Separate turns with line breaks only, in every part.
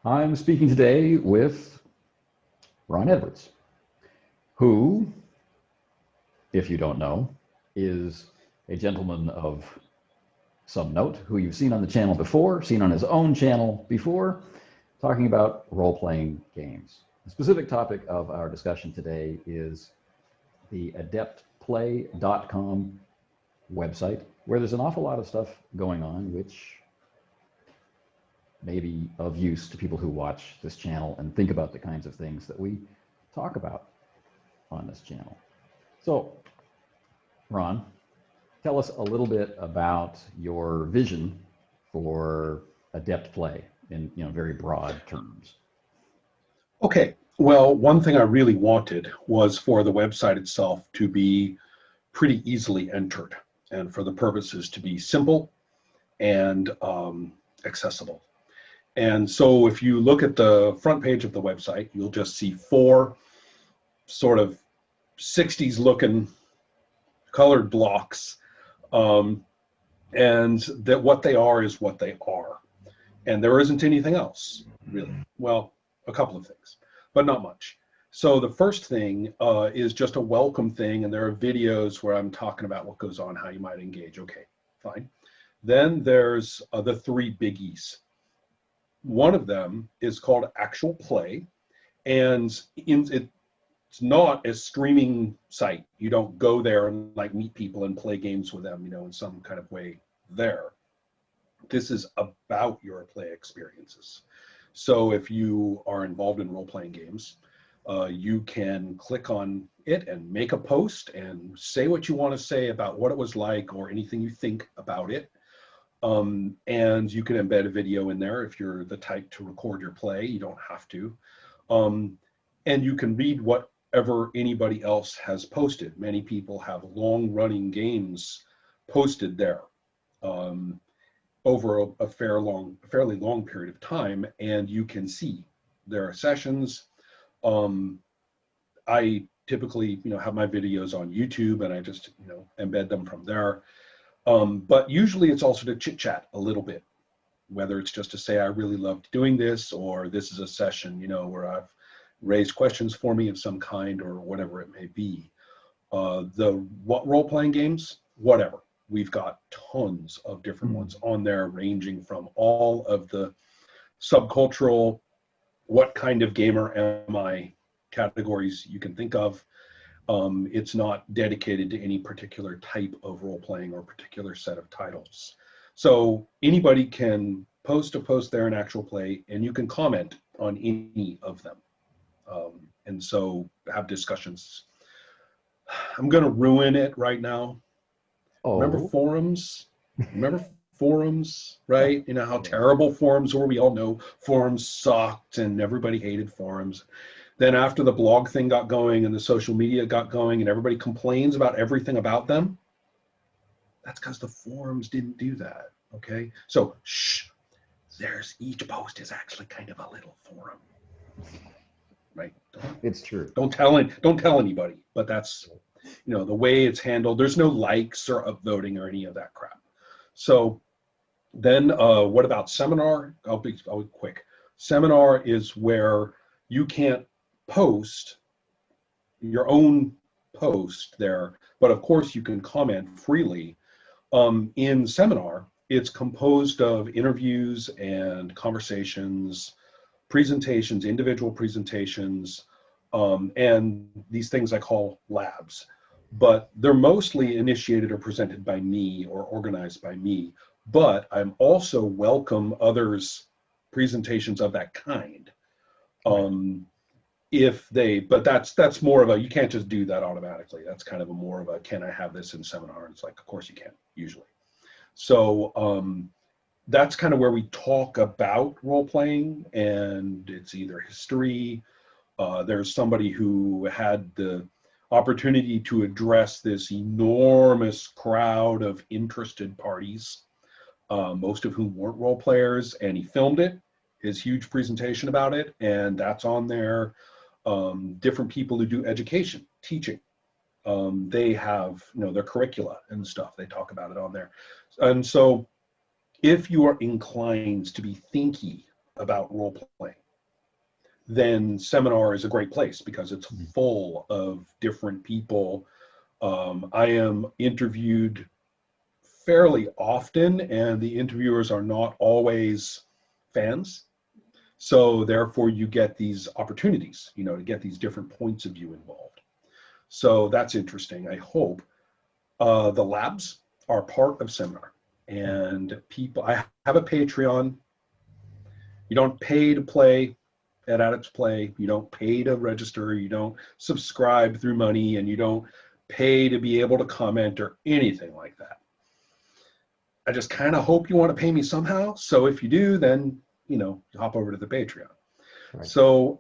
I'm speaking today with Ron Edwards, who, if you don't know, is a gentleman of some note who you've seen on the channel before, seen on his own channel before, talking about role-playing games. The specific topic of our discussion today is the adeptplay.com website, where there's an awful lot of stuff going on, which may be of use to people who watch this channel and think about the kinds of things that we talk about on this channel. So, Ron, tell us a little bit about your vision for Adept Play in very broad terms.
Okay, well, one thing I really wanted was for the website itself to be pretty easily entered and for the purposes to be simple and accessible. And so if you look at the front page of the website, you'll just see four sort of 60s looking colored blocks. And that what they are is what they are. And there isn't anything else, really. Well, a couple of things, but not much. So the first thing is just a welcome thing, and there are videos where I'm talking about what goes on, how you might engage. Okay, fine. Then there's the three biggies. One of them is called Actual Play, and it's not a streaming site. You don't go there and like meet people and play games with them, in some kind of way there. This is about your play experiences. So if you are involved in role-playing games, you can click on it and make a post and say what you want to say about what it was like or anything you think about it. And you can embed a video in there if you're the type to record your play. You don't have to. And you can read whatever anybody else has posted. Many people have long-running games posted there over a fairly long period of time, and you can see their sessions. I typically, have my videos on YouTube, and I just, embed them from there. But usually it's also to chit chat a little bit, whether it's just to say, I really loved doing this, or this is a session, where I've raised questions for me of some kind, or whatever it may be. What role-playing games, whatever. We've got tons of different ones on there, ranging from all of the subcultural, what kind of gamer am I categories you can think of. It's not dedicated to any particular type of role-playing or particular set of titles. So anybody can post a post there in Actual Play, and you can comment on any of them. And so have discussions. I'm going to ruin it right now.
Oh.
Remember forums? Remember forums, right? You know how terrible forums were. We all know forums sucked and everybody hated forums. Then after the blog thing got going and the social media got going and everybody complains about everything about them, that's because the forums didn't do that, okay? So, shh, each post is actually kind of a little forum, right?
It's true.
Don't tell anybody, but that's, the way it's handled. There's no likes or upvoting or any of that crap. So then what about seminar? I'll be quick. Seminar is where you can't post your own post there, but of course you can comment freely. In seminar, it's composed of interviews and conversations, presentations, individual presentations, and these things I call labs. But they're mostly initiated or presented by me or organized by me, but I'm also welcome others' presentations of that kind. But that's more of a, you can't just do that automatically. That's kind of a more of a, can I have this in seminar? And it's like, of course you can, usually. So that's kind of where we talk about role-playing, and it's either history. There's somebody who had the opportunity to address this enormous crowd of interested parties, most of whom weren't role players, and he filmed it, his huge presentation about it, and that's on there. Different people who do education, teaching, they have their curricula and stuff, they talk about it on there. And so if you are inclined to be thinky about role playing, then seminar is a great place because it's full of different people. I am interviewed fairly often, and the interviewers are not always fans. So therefore you get these opportunities, to get these different points of view involved. So that's interesting. I hope the labs are part of seminar, and I have a Patreon. You don't pay to play at Adept Play. You don't pay to register. You don't subscribe through money, and you don't pay to be able to comment or anything like that. I just kind of hope you want to pay me somehow. So if you do, then, hop over to the Patreon. Right. So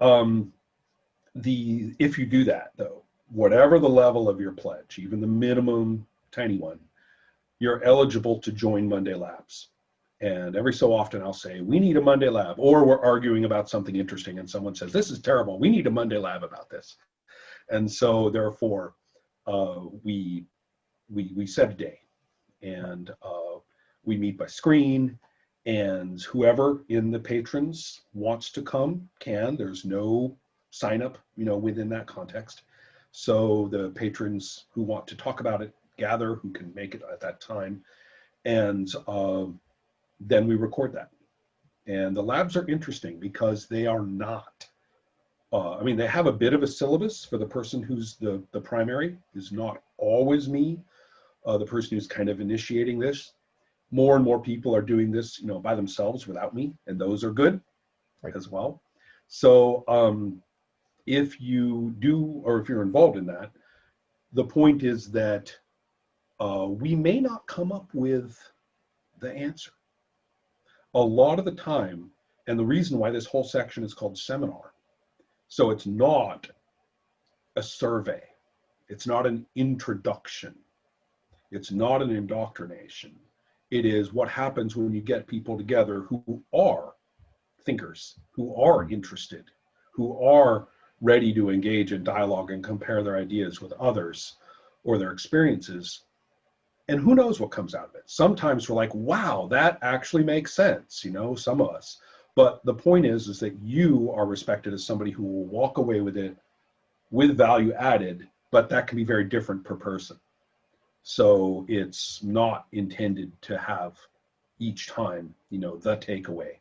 if you do that, though, whatever the level of your pledge, even the minimum tiny one, you're eligible to join Monday Labs. And every so often I'll say, we need a Monday Lab, or we're arguing about something interesting and someone says, this is terrible, we need a Monday Lab about this. And so therefore, we set a day, and we meet by screen, and whoever in the patrons wants to come can. There's no sign up, within that context. So the patrons who want to talk about it gather, who can make it at that time, and then we record that. And the labs are interesting because they are not, they have a bit of a syllabus for the person who's the primary, is not always me, the person who's kind of initiating this. More and more people are doing this, by themselves without me, and those are good as well. So if you do, or if you're involved in that, the point is that we may not come up with the answer. A lot of the time, and the reason why this whole section is called seminar, so it's not a survey, it's not an introduction, it's not an indoctrination. It is what happens when you get people together who are thinkers, who are interested, who are ready to engage in dialogue and compare their ideas with others or their experiences. And who knows what comes out of it. Sometimes we're like, wow, that actually makes sense, some of us. But the point is that you are respected as somebody who will walk away with it with value added, but that can be very different per person. So it's not intended to have each time, the takeaway.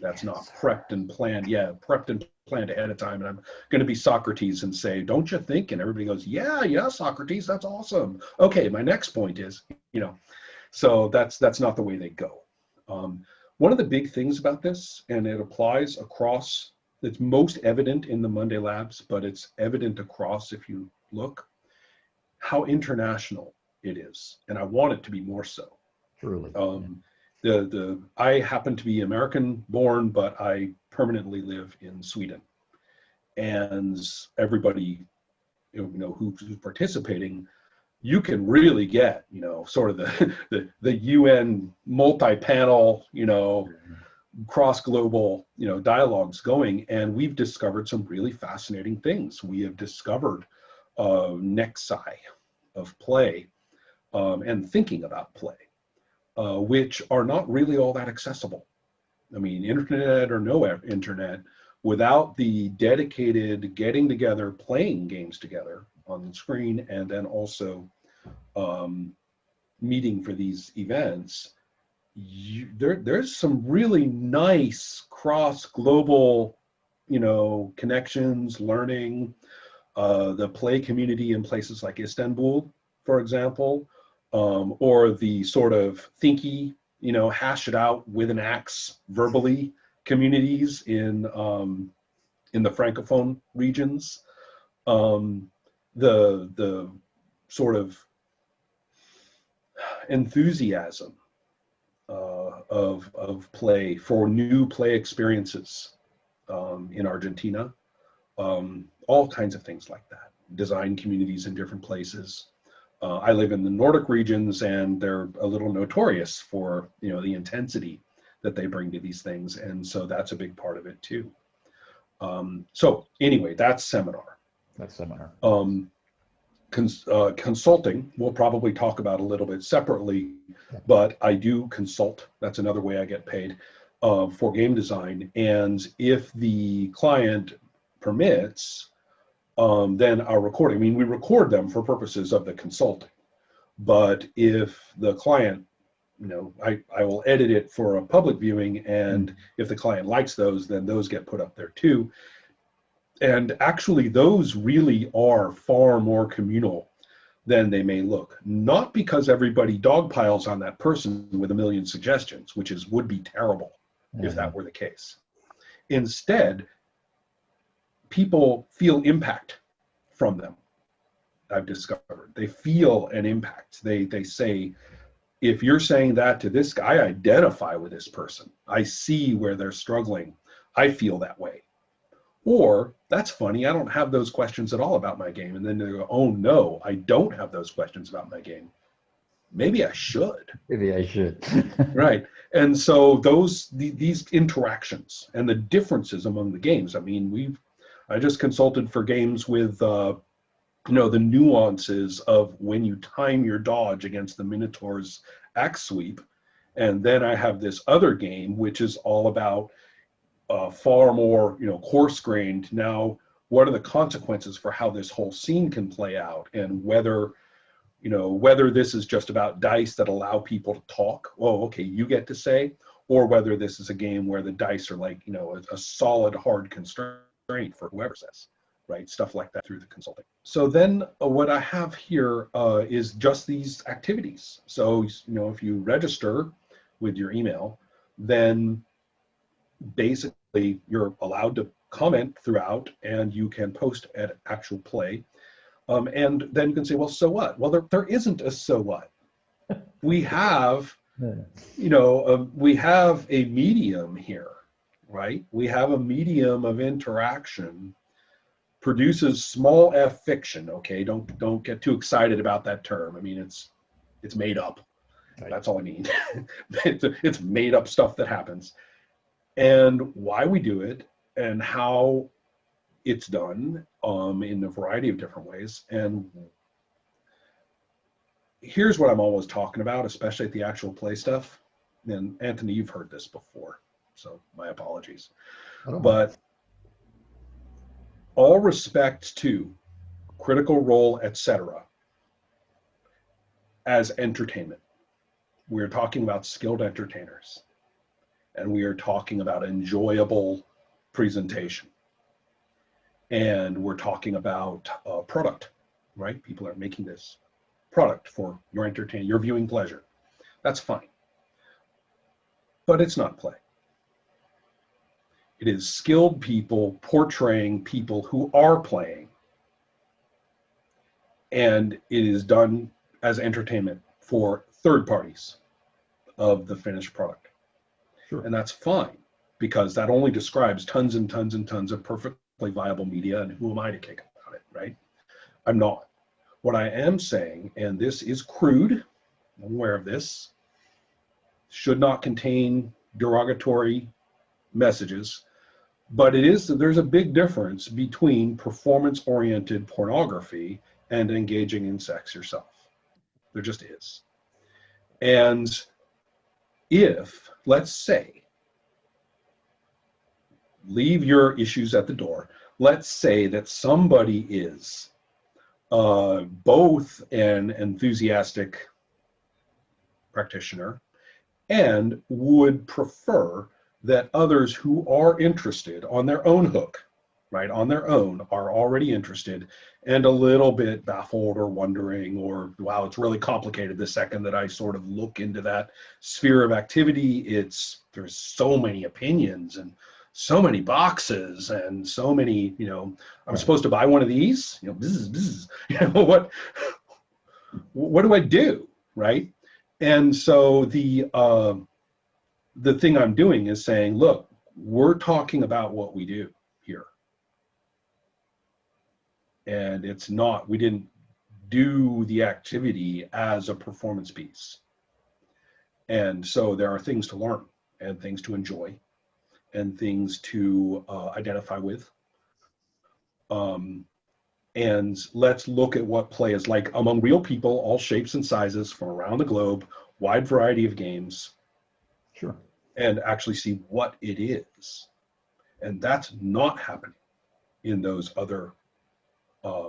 That's not prepped and planned. Yeah, prepped and planned ahead of time. And I'm going to be Socrates and say, don't you think? And everybody goes, yeah, Socrates, that's awesome. Okay, my next point is, so that's not the way they go. One of the big things about this, and it applies across, it's most evident in the Monday Labs, but it's evident across if you look, how international it is. And I want it to be more so.
Truly.
I happen to be American born, but I permanently live in Sweden. And everybody, who's participating, you can really get, sort of the UN multi-panel, cross-global, dialogues going. And we've discovered some really fascinating things. We have discovered nexi of play and thinking about play. Which are not really all that accessible. I mean, internet or no internet, without the dedicated getting together, playing games together on the screen, and then also meeting for these events, there's some really nice cross-global, connections, learning. The play community in places like Istanbul, for example, or the sort of thinky, hash it out with an axe verbally communities in the Francophone regions. The sort of enthusiasm of play for new play experiences in Argentina, all kinds of things like that. Design communities in different places. I live in the Nordic regions, and they're a little notorious for the intensity that they bring to these things, and so that's a big part of it too. So anyway, that's seminar.
That's seminar.
Consulting, we'll probably talk about a little bit separately, but I do consult. That's another way I get paid. for game design. And if the client permits, then our recording, I mean, we record them for purposes of the consulting. But if the client, I will edit it for a public viewing, and if the client likes those, then those get put up there too. And actually, those really are far more communal than they may look. Not because everybody dogpiles on that person with a million suggestions, which would be terrible if that were the case. Instead, people feel impact from them. I've discovered they feel an impact. They say, if you're saying that to this guy, I identify with this person. I see where they're struggling. I feel that way. Or, that's funny, I don't have those questions at all about my game. And then they go, oh no, I don't have those questions about my game. Maybe I should.
Maybe I should.
Right. And so these interactions and the differences among the games. I mean, I just consulted for games with the nuances of when you time your dodge against the Minotaur's axe sweep. And then I have this other game, which is all about far more, coarse-grained. Now, what are the consequences for how this whole scene can play out, and whether this is just about dice that allow people to talk. Oh, okay, you get to say, or whether this is a game where the dice are like, a solid, hard constraint for whoever says, right? Stuff like that through the consulting. So then what I have here is just these activities. So, if you register with your email, then basically you're allowed to comment throughout, and you can post at actual play. And then you can say, well, so what? Well, there isn't a so what. We have, we have a medium here, right? We have a medium of interaction, produces small f fiction. Okay, don't get too excited about that term. I mean, it's made up. Right. That's all I mean. It's made up stuff that happens. And why we do it, and how it's done in a variety of different ways. And here's what I'm always talking about, especially at the actual play stuff. And Anthony, you've heard this before, so my apologies. But all respect to Critical Role, etc., as entertainment. We're talking about skilled entertainers, and we are talking about enjoyable presentation. And we're talking about product, right? People are making this product for your entertainment, your viewing pleasure. That's fine. But it's not play. It is skilled people portraying people who are playing. And it is done as entertainment for third parties of the finished product. Sure. And that's fine, because that only describes tons and tons and tons of perfectly viable media, and who am I to kick about it, right? I'm not. What I am saying, and this is crude, I'm aware of this, should not contain derogatory messages, but there's a big difference between performance-oriented pornography and engaging in sex yourself. There just is. And if, let's say, leave your issues at the door. Let's say that somebody is both an enthusiastic practitioner and would prefer that others who are interested on their own hook, right, on their own, are already interested and a little bit baffled or wondering, or, wow, it's really complicated the second that I sort of look into that sphere of activity. There's so many opinions and so many boxes and so many, I'm supposed to buy one of these, what do I do, right? And so the thing I'm doing is saying, look, we're talking about what we do here. And we didn't do the activity as a performance piece. And so there are things to learn and things to enjoy and things to identify with. And let's look at what play is like among real people, all shapes and sizes from around the globe, wide variety of games.
Sure.
and actually see what it is. And that's not happening in those other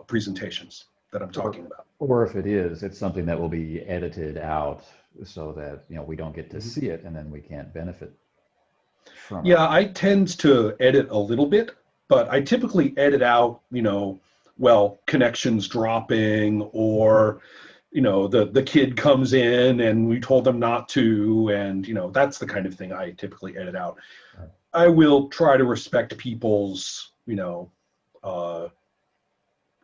presentations that I'm talking about.
Or if it is, it's something that will be edited out so that, you know, we don't get to see it and then we can't benefit from it.
Yeah, I tend to edit a little bit, but I typically edit out, you know, well, connections dropping, or, you know, the kid comes in and we told them not to, and, you know, that's the kind of thing I typically edit out.
Right.
I will try to respect people's, you know,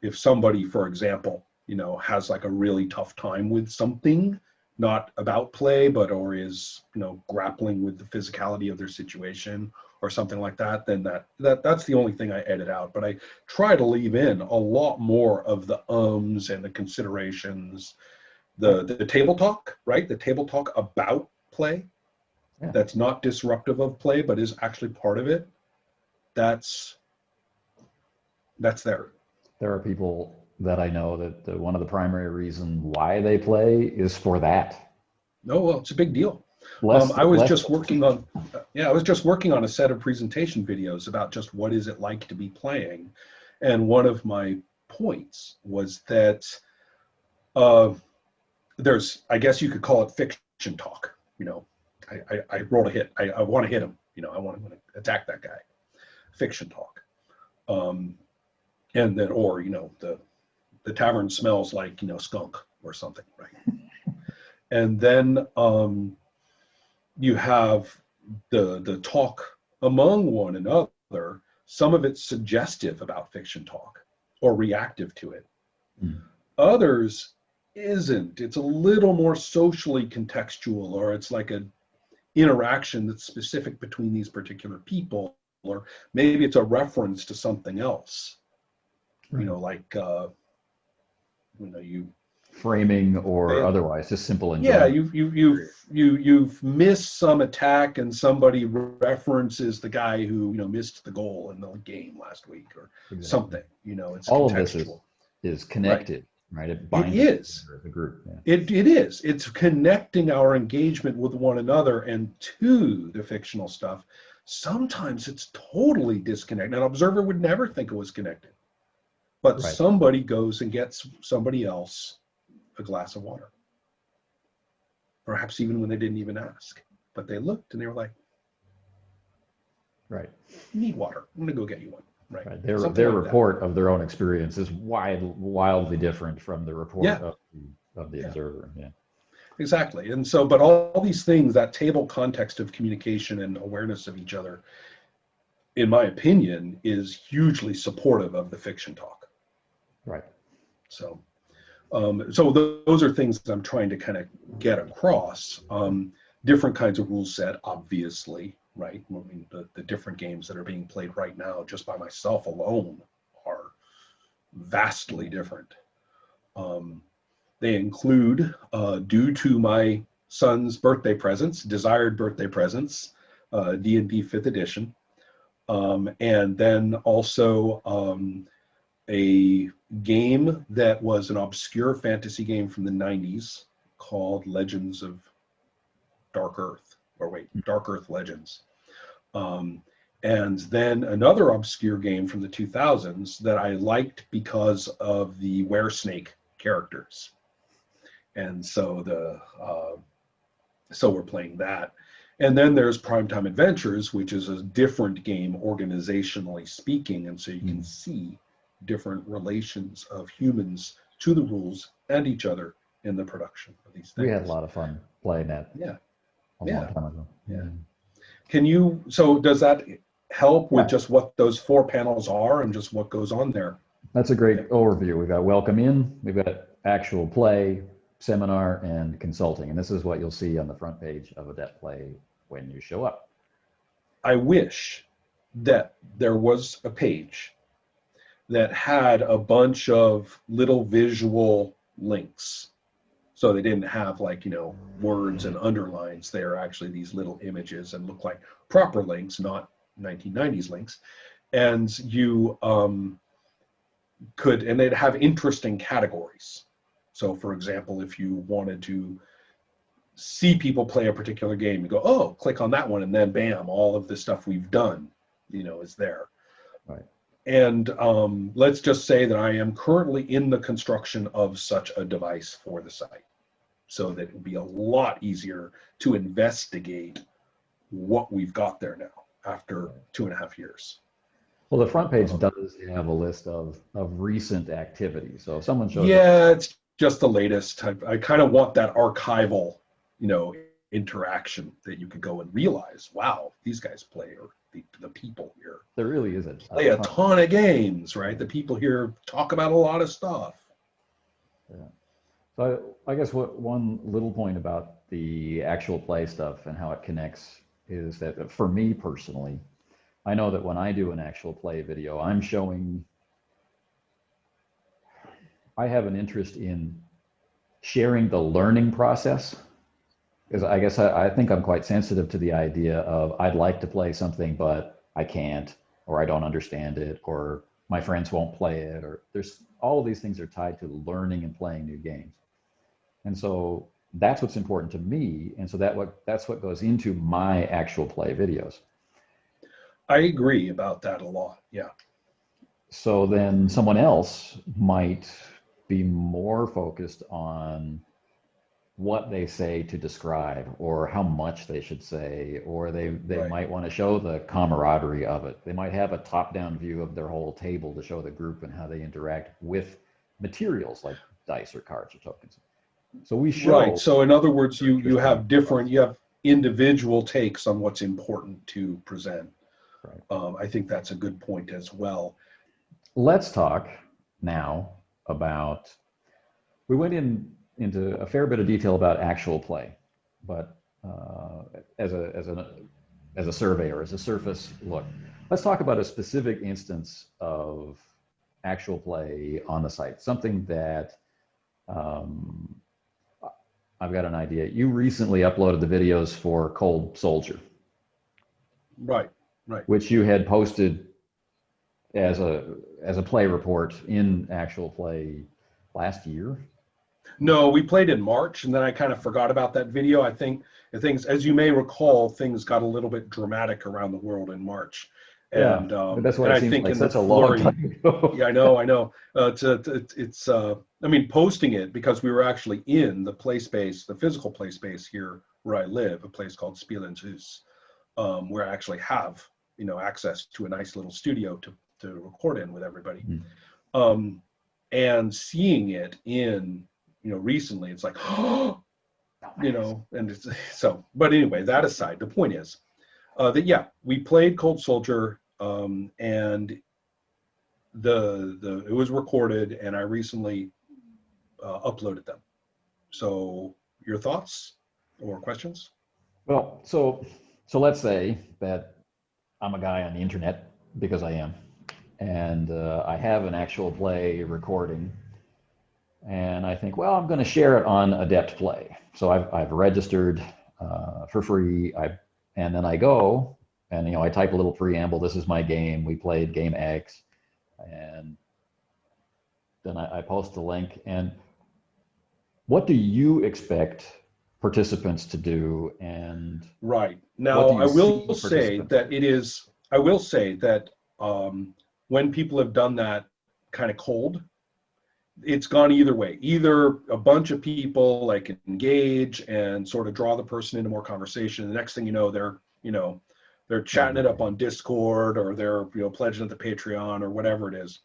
if somebody, for example, you know, has like a really tough time with something, not about play, but or is, you know, grappling with the physicality of their situation or something like that, then that's the only thing I edit out. But I try to leave in a lot more of the ums and the considerations, the table talk, right? The table talk about play,
Yeah.
that's not disruptive of play, but is actually part of it. That's there.
There are people that I know that one of the primary reasons why they play is for that.
No, well, it's a big deal.
Less,
I was
less,
just working on, I was just working on a set of presentation videos about just what is it like to be playing. And one of my points was that there's, I guess you could call it fiction talk. You know, I rolled a hit. I want to hit him. You know, I want to attack that guy. Fiction talk. And then, or, you know, the tavern smells like, you know, skunk or something, right? And then you have the talk among one another. Some of it's suggestive about fiction talk or reactive to it.
Mm.
Others isn't. It's a little more socially contextual, or it's like an interaction that's specific between these particular people, or maybe it's a reference to something else.
Right.
You know, like you know, you
framing or otherwise, just simple
yeah,
enjoyment.
you've missed some attack and somebody references the guy who, you know, missed the goal in the game last week or
Exactly.
something. You know, it's
all
contextual.
of this is connected, right? It
It
binds
is.
together as a group. Yeah.
It is. It's connecting our engagement with one another and to the fictional stuff. Sometimes it's totally disconnected. An observer would never think it was connected. But
Right.
somebody goes and gets somebody else a glass of water. Perhaps even when they didn't even ask. But they looked and they were like,
right.
you need water. I'm going to go get you one. Right.
Right. Their
Something like
report of their own experience is wildly different from the report
Yeah.
of the observer. Yeah.
Exactly. And so, but all these things, that table context of communication and awareness of each other, in my opinion, is hugely supportive of the fiction talk.
Right.
So, those are things that I'm trying to kind of get across. Different kinds of rule set, obviously, right? I mean, the different games that are being played right now, just by myself alone, are vastly different. They include, due to my son's birthday presents, desired birthday presents, D&D 5th edition, and then also a game that was an obscure fantasy game from the 90s called Legends of Dark Earth, Dark Earth Legends. And then another obscure game from the 2000s that I liked because of the Weresnake characters. And so so we're playing that. And then there's Primetime Adventures, which is a different game organizationally speaking. And so you can see different relations of humans to the rules and each other in the production of these things.
We had a lot of fun playing that.
Yeah.
A long time ago.
Yeah. Can you, so does that help with
Yeah.
just what those 4 panels are and just what goes on there?
That's a great overview. We've got welcome in, we've got actual play, seminar, and consulting. And this is what you'll see on the front page of Adept Play when you show up.
I wish that there was a page that had a bunch of little visual links. So they didn't have, like, you know, words and underlines. They are actually these little images and look like proper links, not 1990s links. And you could, and they'd have interesting categories. So for example, if you wanted to see people play a particular game and go, oh, click on that one, and then bam, all of the stuff we've done, is there.
Right.
And let's just say that I am currently in the construction of such a device for the site, so that it would be a lot easier to investigate what we've got there now after 2.5 years.
Well, the front page does have a list of recent activities. So if someone shows up,
Yeah, it's just the latest. I kind of want that archival, interaction that you could go and realize, wow, these guys play, or the people here
there really is
play a ton of games, right? The people here talk about a lot of stuff.
Yeah. So I guess one little point about the actual play stuff and how it connects is that for me personally, I know that when I do an actual play video, I have an interest in sharing the learning process, because I guess I think I'm quite sensitive to the idea of I'd like to play something, but I can't, or I don't understand it, or my friends won't play it, or there's all of these things are tied to learning and playing new games. And so that's what's important to me. And so that's what goes into my actual play videos.
I agree about that a lot. Yeah.
So then someone else might be more focused on what they say to describe, or how much they should say, or they
Right.
might want to show the camaraderie of it. They might have a top-down view of their whole table to show the group and how they interact with materials like dice or cards or tokens. So we show.
Right. So in other words, you have individual takes on what's important to present.
Right.
I think that's a good point as well.
Let's talk now about, we went into a fair bit of detail about actual play, but as a surveyor, as a surface look, let's talk about a specific instance of actual play on the site, something that I've got an idea. You recently uploaded the videos for Cold Soldier.
Right, right.
Which you had posted as a play report in actual play last year.
No, we played in March, and then I kind of forgot about that video. I think things, as you may recall, things got a little bit dramatic around the world in March. And,
yeah, that's why it seems like such a long time ago.
Yeah, I know. I mean, posting it, because we were actually in the play space, the physical play space here where I live, a place called Spione Shahida, where I actually have, access to a nice little studio to record in with everybody. And seeing it in, recently, it's like, and it's so, but anyway, that aside, the point is that, yeah, we played Cold Soldier, and it was recorded, and I recently uploaded them. So your thoughts or questions?
Well, so let's say that I'm a guy on the internet, because I am, and I have an actual play recording, and I think, well, I'm going to share it on Adept Play. So I've registered for free, and then I go and I type a little preamble. This is my game. We played game X, and then I post the link. And what do you expect participants to do? And
right now, I will say that when people have done that kind of cold, it's gone either way. Either a bunch of people like engage and sort of draw the person into more conversation. The next thing you know, they're chatting it up on Discord, or they're pledging at the Patreon or whatever it is,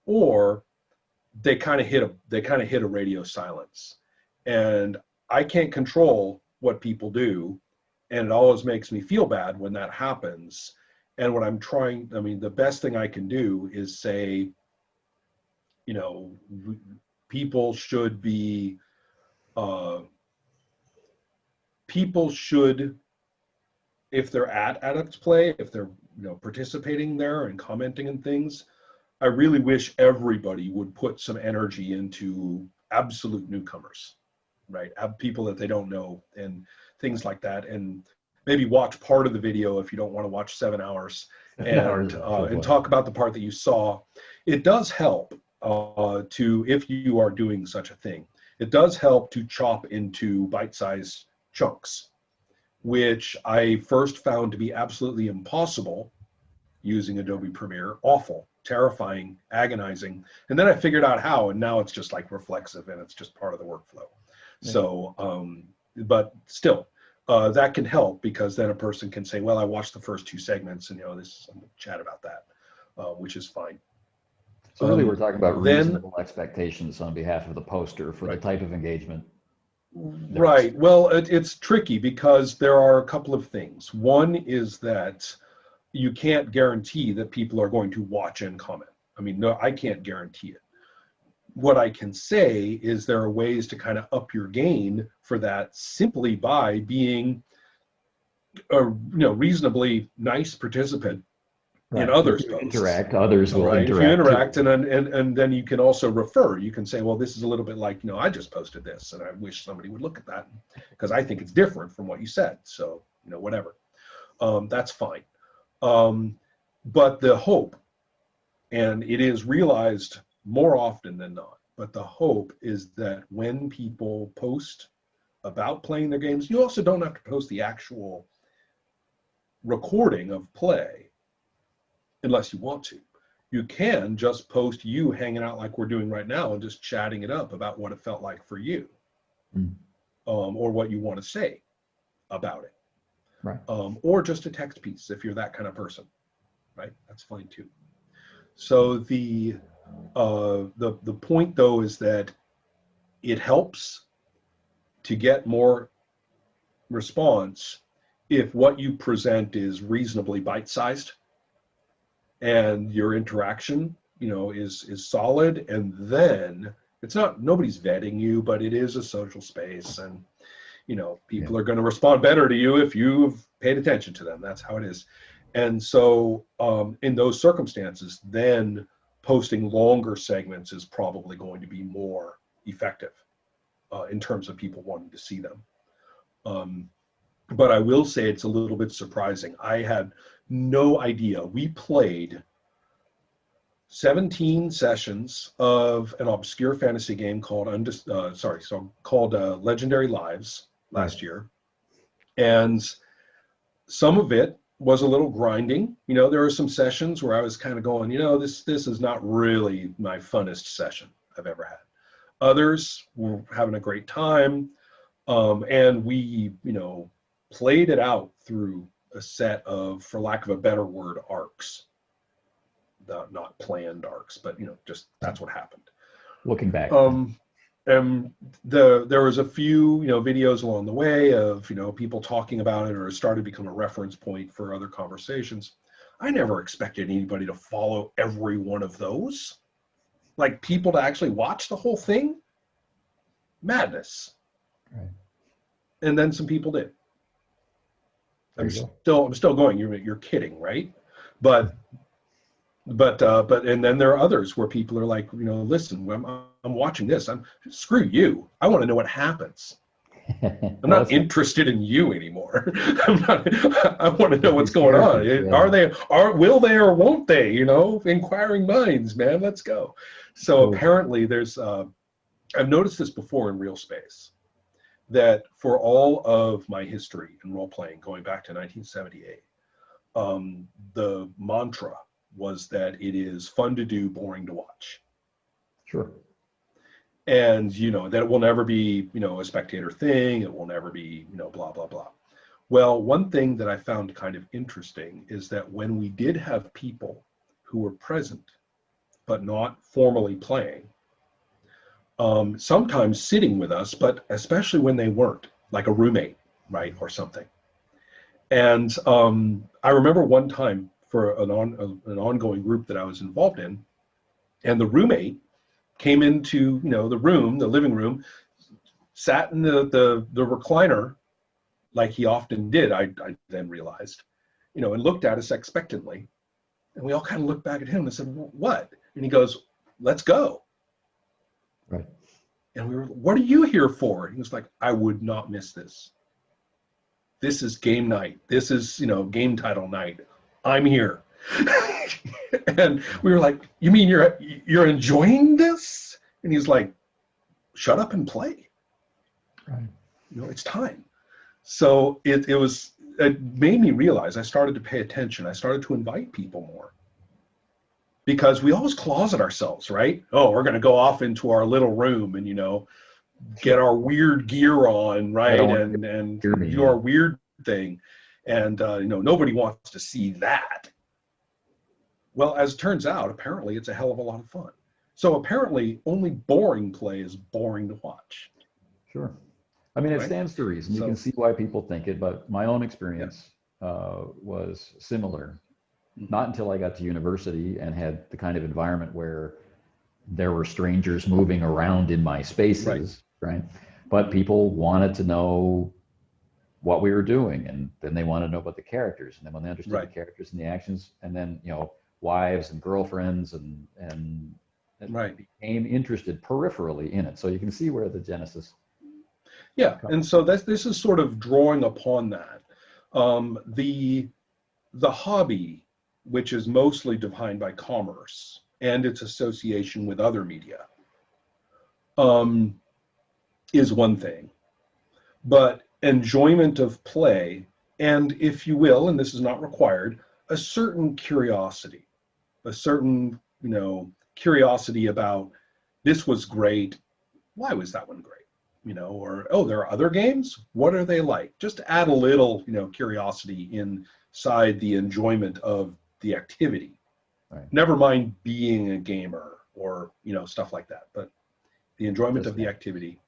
or they kind of hit a radio silence. And I can't control what people do, and it always makes me feel bad when that happens. And what the best thing I can do is say, people should, if they're at Adept Play, if they're participating there and commenting and things, I really wish everybody would put some energy into absolute newcomers, right? People that they don't know and things like that, and maybe watch part of the video if you don't want to watch 7 hours, and talk about the part that you saw. It does help if you are doing such a thing, it does help to chop into bite-sized chunks, which I first found to be absolutely impossible using Adobe Premiere. Awful, terrifying, agonizing. And then I figured out how, and now it's just like reflexive and it's just part of the workflow. Yeah. So, but still, that can help, because then a person can say, well, I watched the first 2 segments and, this, I'm gonna chat about that, which is fine.
So really we're talking about reasonable expectations on behalf of the poster for the type of engagement.
Right. Well, it's tricky because there are a couple of things. One is that you can't guarantee that people are going to watch and comment. I mean, no, I can't guarantee it. What I can say is there are ways to kind of up your game for that simply by being a reasonably nice participant in others' posts.
Interact, others will interact.
If you interact, and then you can also refer. You can say, well, this is a little bit like, I just posted this, and I wish somebody would look at that because I think it's different from what you said. So, whatever. That's fine. But the hope, and it is realized more often than not, but the hope is that when people post about playing their games, you also don't have to post the actual recording of play unless you want to. You can just post you hanging out like we're doing right now and just chatting it up about what it felt like for you, or what you want to say about it.
Right.
Or just a text piece if you're that kind of person, right? That's fine too. So the point though is that it helps to get more response if what you present is reasonably bite-sized and your interaction, is solid, and then it's not, nobody's vetting you, but it is a social space, and people are going to respond better to you if you've paid attention to them. That's how it is. And so in those circumstances, then posting longer segments is probably going to be more effective in terms of people wanting to see them. But I will say it's a little bit surprising. I had no idea. We played 17 sessions of an obscure fantasy game called Legendary Lives last year, and some of it was a little grinding. There were some sessions where I was kind of going, this is not really my funnest session I've ever had. Others were having a great time, and we played it out through a set of, for lack of a better word, arcs. Not planned arcs, but just that's what happened.
Looking back.
And there was a few videos along the way of people talking about it, or it started to become a reference point for other conversations. I never expected anybody to follow every one of those, like people to actually watch the whole thing. Madness.
Right.
And then some people did. I'm still going. You're kidding, right? But and then there are others where people are like, listen, I'm watching this. Screw you. I want to know what happens. I'm not interested in you anymore. I want to know what's going on. Yeah. Will they or won't they? Inquiring minds, man. Let's go. So apparently there's, I've noticed this before in real space, that for all of my history in role playing, going back to 1978, the mantra was that it is fun to do, boring to watch.
Sure.
And, that it will never be, a spectator thing. It will never be, blah, blah, blah. Well, one thing that I found kind of interesting is that when we did have people who were present, but not formally playing, sometimes sitting with us, but especially when they weren't, like a roommate, right, or something. And I remember one time for an ongoing group that I was involved in, and the roommate came into the living room, sat in the recliner like he often did. I then realized, and looked at us expectantly, and we all kind of looked back at him and said, "What?" And he goes, "Let's go."
Right.
And we were, "What are you here for?" He was like, "I would not miss this. This is game night. This is game title night. I'm here." And we were like, "You mean you're enjoying this?" And he's like, "Shut up and play.
Right.
It's time." So it made me realize I started to pay attention. I started to invite people more, because we always closet ourselves, right? Oh, we're going to go off into our little room and, get our weird gear on,
I
right?
don't want
And
to hear me.
do our weird thing. And, nobody wants to see that. Well, as it turns out, apparently it's a hell of a lot of fun. So apparently only boring play is boring to watch.
Sure. I mean, it
Right?
stands to reason. You
So,
can see why people think it, but my own
yeah.
experience was similar.
Mhm.
Not until I got to university and had the kind of environment where there were strangers moving around in my spaces, right? But people wanted to know what we were doing, and then they wanted to know about the characters, and then when they understood the
Right.
characters and the actions, and then wives and girlfriends and
Right.
became interested peripherally in it. So you can see where the genesis
Yeah.
comes.
And so this is sort of drawing upon that. The hobby, which is mostly defined by commerce and its association with other media, is one thing. But enjoyment of play, and if you will, and this is not required, a certain curiosity, a certain, curiosity about, this was great, why was that one great? Or, oh, there are other games, what are they like? Just to add a little, curiosity inside the enjoyment of the activity.
Right.
Never mind being a gamer or, stuff like that, but the enjoyment of the
Just
activity.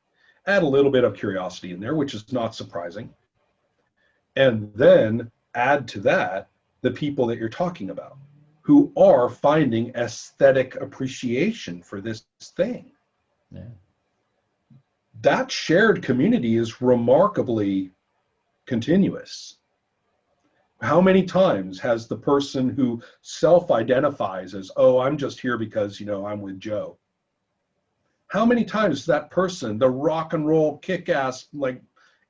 Add a little bit of curiosity in there, which is not surprising. And then add to that the people that you're talking about, who are finding aesthetic appreciation for this thing.
yeah.
That shared community is remarkably continuous. How many times has the person who self-identifies as, oh, I'm just here because, I'm with Joe? How many times is that person the rock and roll kick-ass like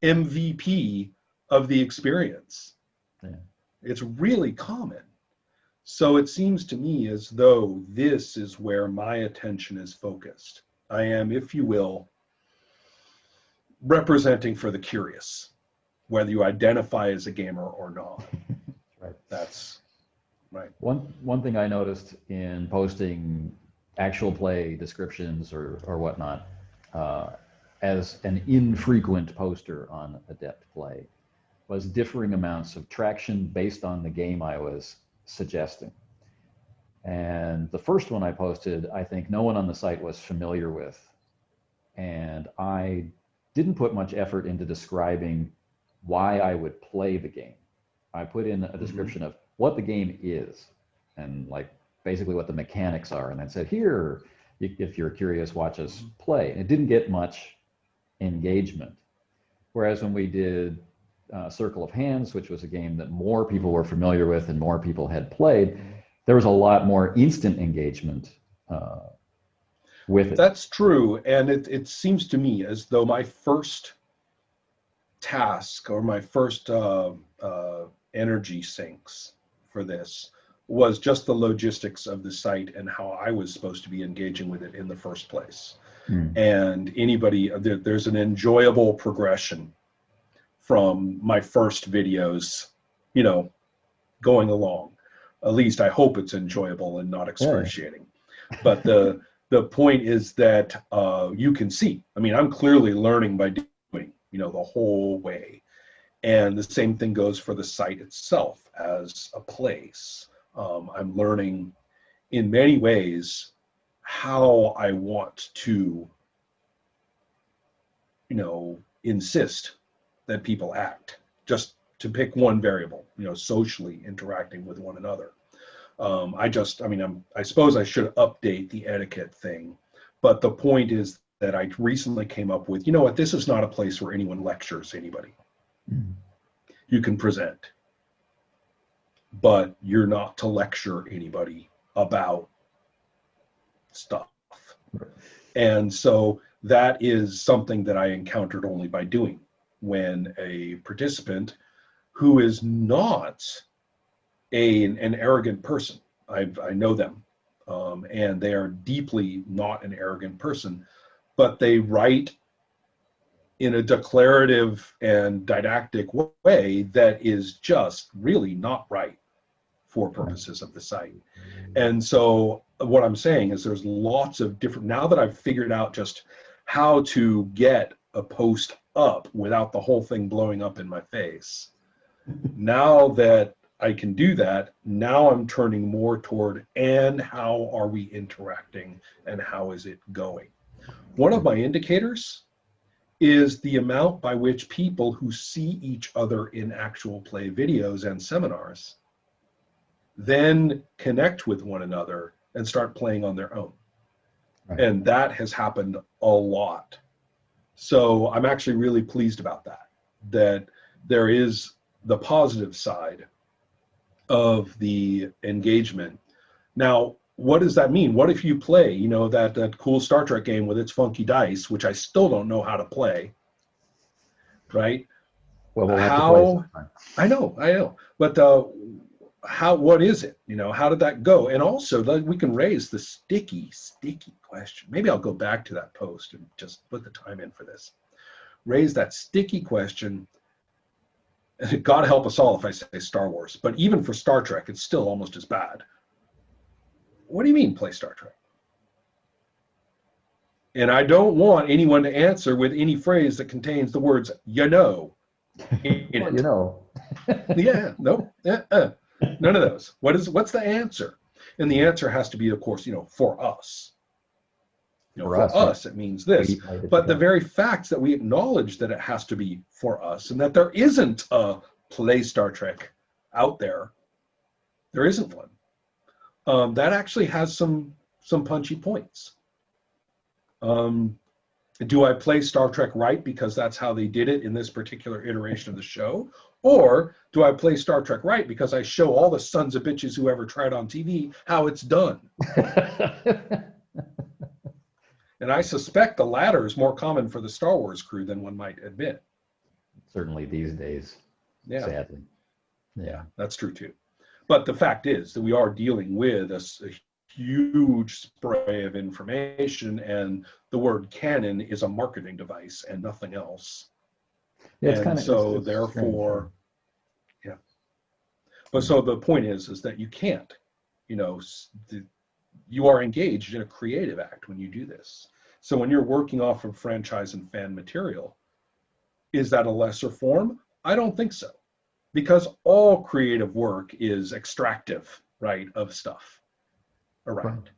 MVP of the experience?
Yeah.
It's really common. So it seems to me as though this is where my attention is focused. I am, if you will, representing for the curious, whether you identify as a gamer or not.
Right.
That's right.
One thing I noticed in posting actual play descriptions or whatnot, as an infrequent poster on Adept Play, was differing amounts of traction based on the game I was suggesting. And the first one I posted, I think no one on the site was familiar with. And I didn't put much effort into describing why I would play the game. I put in a description of what the game is and like basically what the mechanics are, and then said, here, if you're curious, watch us play. And it didn't get much engagement. Whereas when we did Circle of Hands, which was a game that more people were familiar with and more people had played, there was a lot more instant engagement with it.
That's true. And it seems to me as though my first task or my first energy sinks for this was just the logistics of the site and how I was supposed to be engaging with it in the first place. And there's an enjoyable progression from my first videos, going along. At least I hope it's enjoyable and not excruciating. Yeah. But the point is that you can see, I'm clearly learning by doing, the whole way. And the same thing goes for the site itself as a place. I'm learning in many ways how I want to, insist that people act, just to pick one variable, socially interacting with one another. I suppose I should update the etiquette thing, but the point is that I recently came up with, this is not a place where anyone lectures anybody. You can present, but you're not to lecture anybody about stuff. And so that is something that I encountered only by doing, when a participant who is not an arrogant person, I know them, and they are deeply not an arrogant person, but they write in a declarative and didactic way that is just really not right for purposes of the site. And so what I'm saying is there's lots of different, now that I've figured out just how to get a post up without the whole thing blowing up in my face, now that I can do that, now I'm turning more toward, and how are we interacting and how is it going? One of my indicators is the amount by which people who see each other in actual play videos and seminars then connect with one another and start playing on their own. Right. And that has happened a lot. So I'm actually really pleased about that, that there is the positive side of the engagement. Now, what does that mean? What if you play, you know, that cool Star Trek game with its funky dice, which I still don't know how to play, right?
Well, we'll have to play sometime.
I know. But what is it? You know, how did that go? And also, we can raise the sticky question. Maybe I'll go back to that post and just put the time in for this. Raise that sticky question. God help us all if I say Star Wars, but even for Star Trek, it's still almost as bad. What do you mean play Star Trek? And I don't want anyone to answer with any phrase that contains the words "you know" in it.
You know.
Yeah, no, none of those. What's the answer? And the answer has to be, of course, you know, for us. You know, for us, it means this. But the very fact that we acknowledge that it has to be for us, and that there isn't a play Star Trek out there, there isn't one. That actually has some punchy points. Do I play Star Trek right because that's how they did it in this particular iteration of the show? Or do I play Star Trek right because I show all the sons of bitches who ever tried on TV how it's done? And I suspect the latter is more common for the Star Wars crew than one might admit.
Certainly these days, sadly.
Yeah, that's true too. But the fact is that we are dealing with a huge spray of information, and the word canon is a marketing device and nothing else. Yeah, and so therefore, yeah. But so the point is that you can't, you know, you are engaged in a creative act when you do this. So when you're working off of franchise and fan material, is that a lesser form? I don't think so, because all creative work is extractive, right, of stuff around.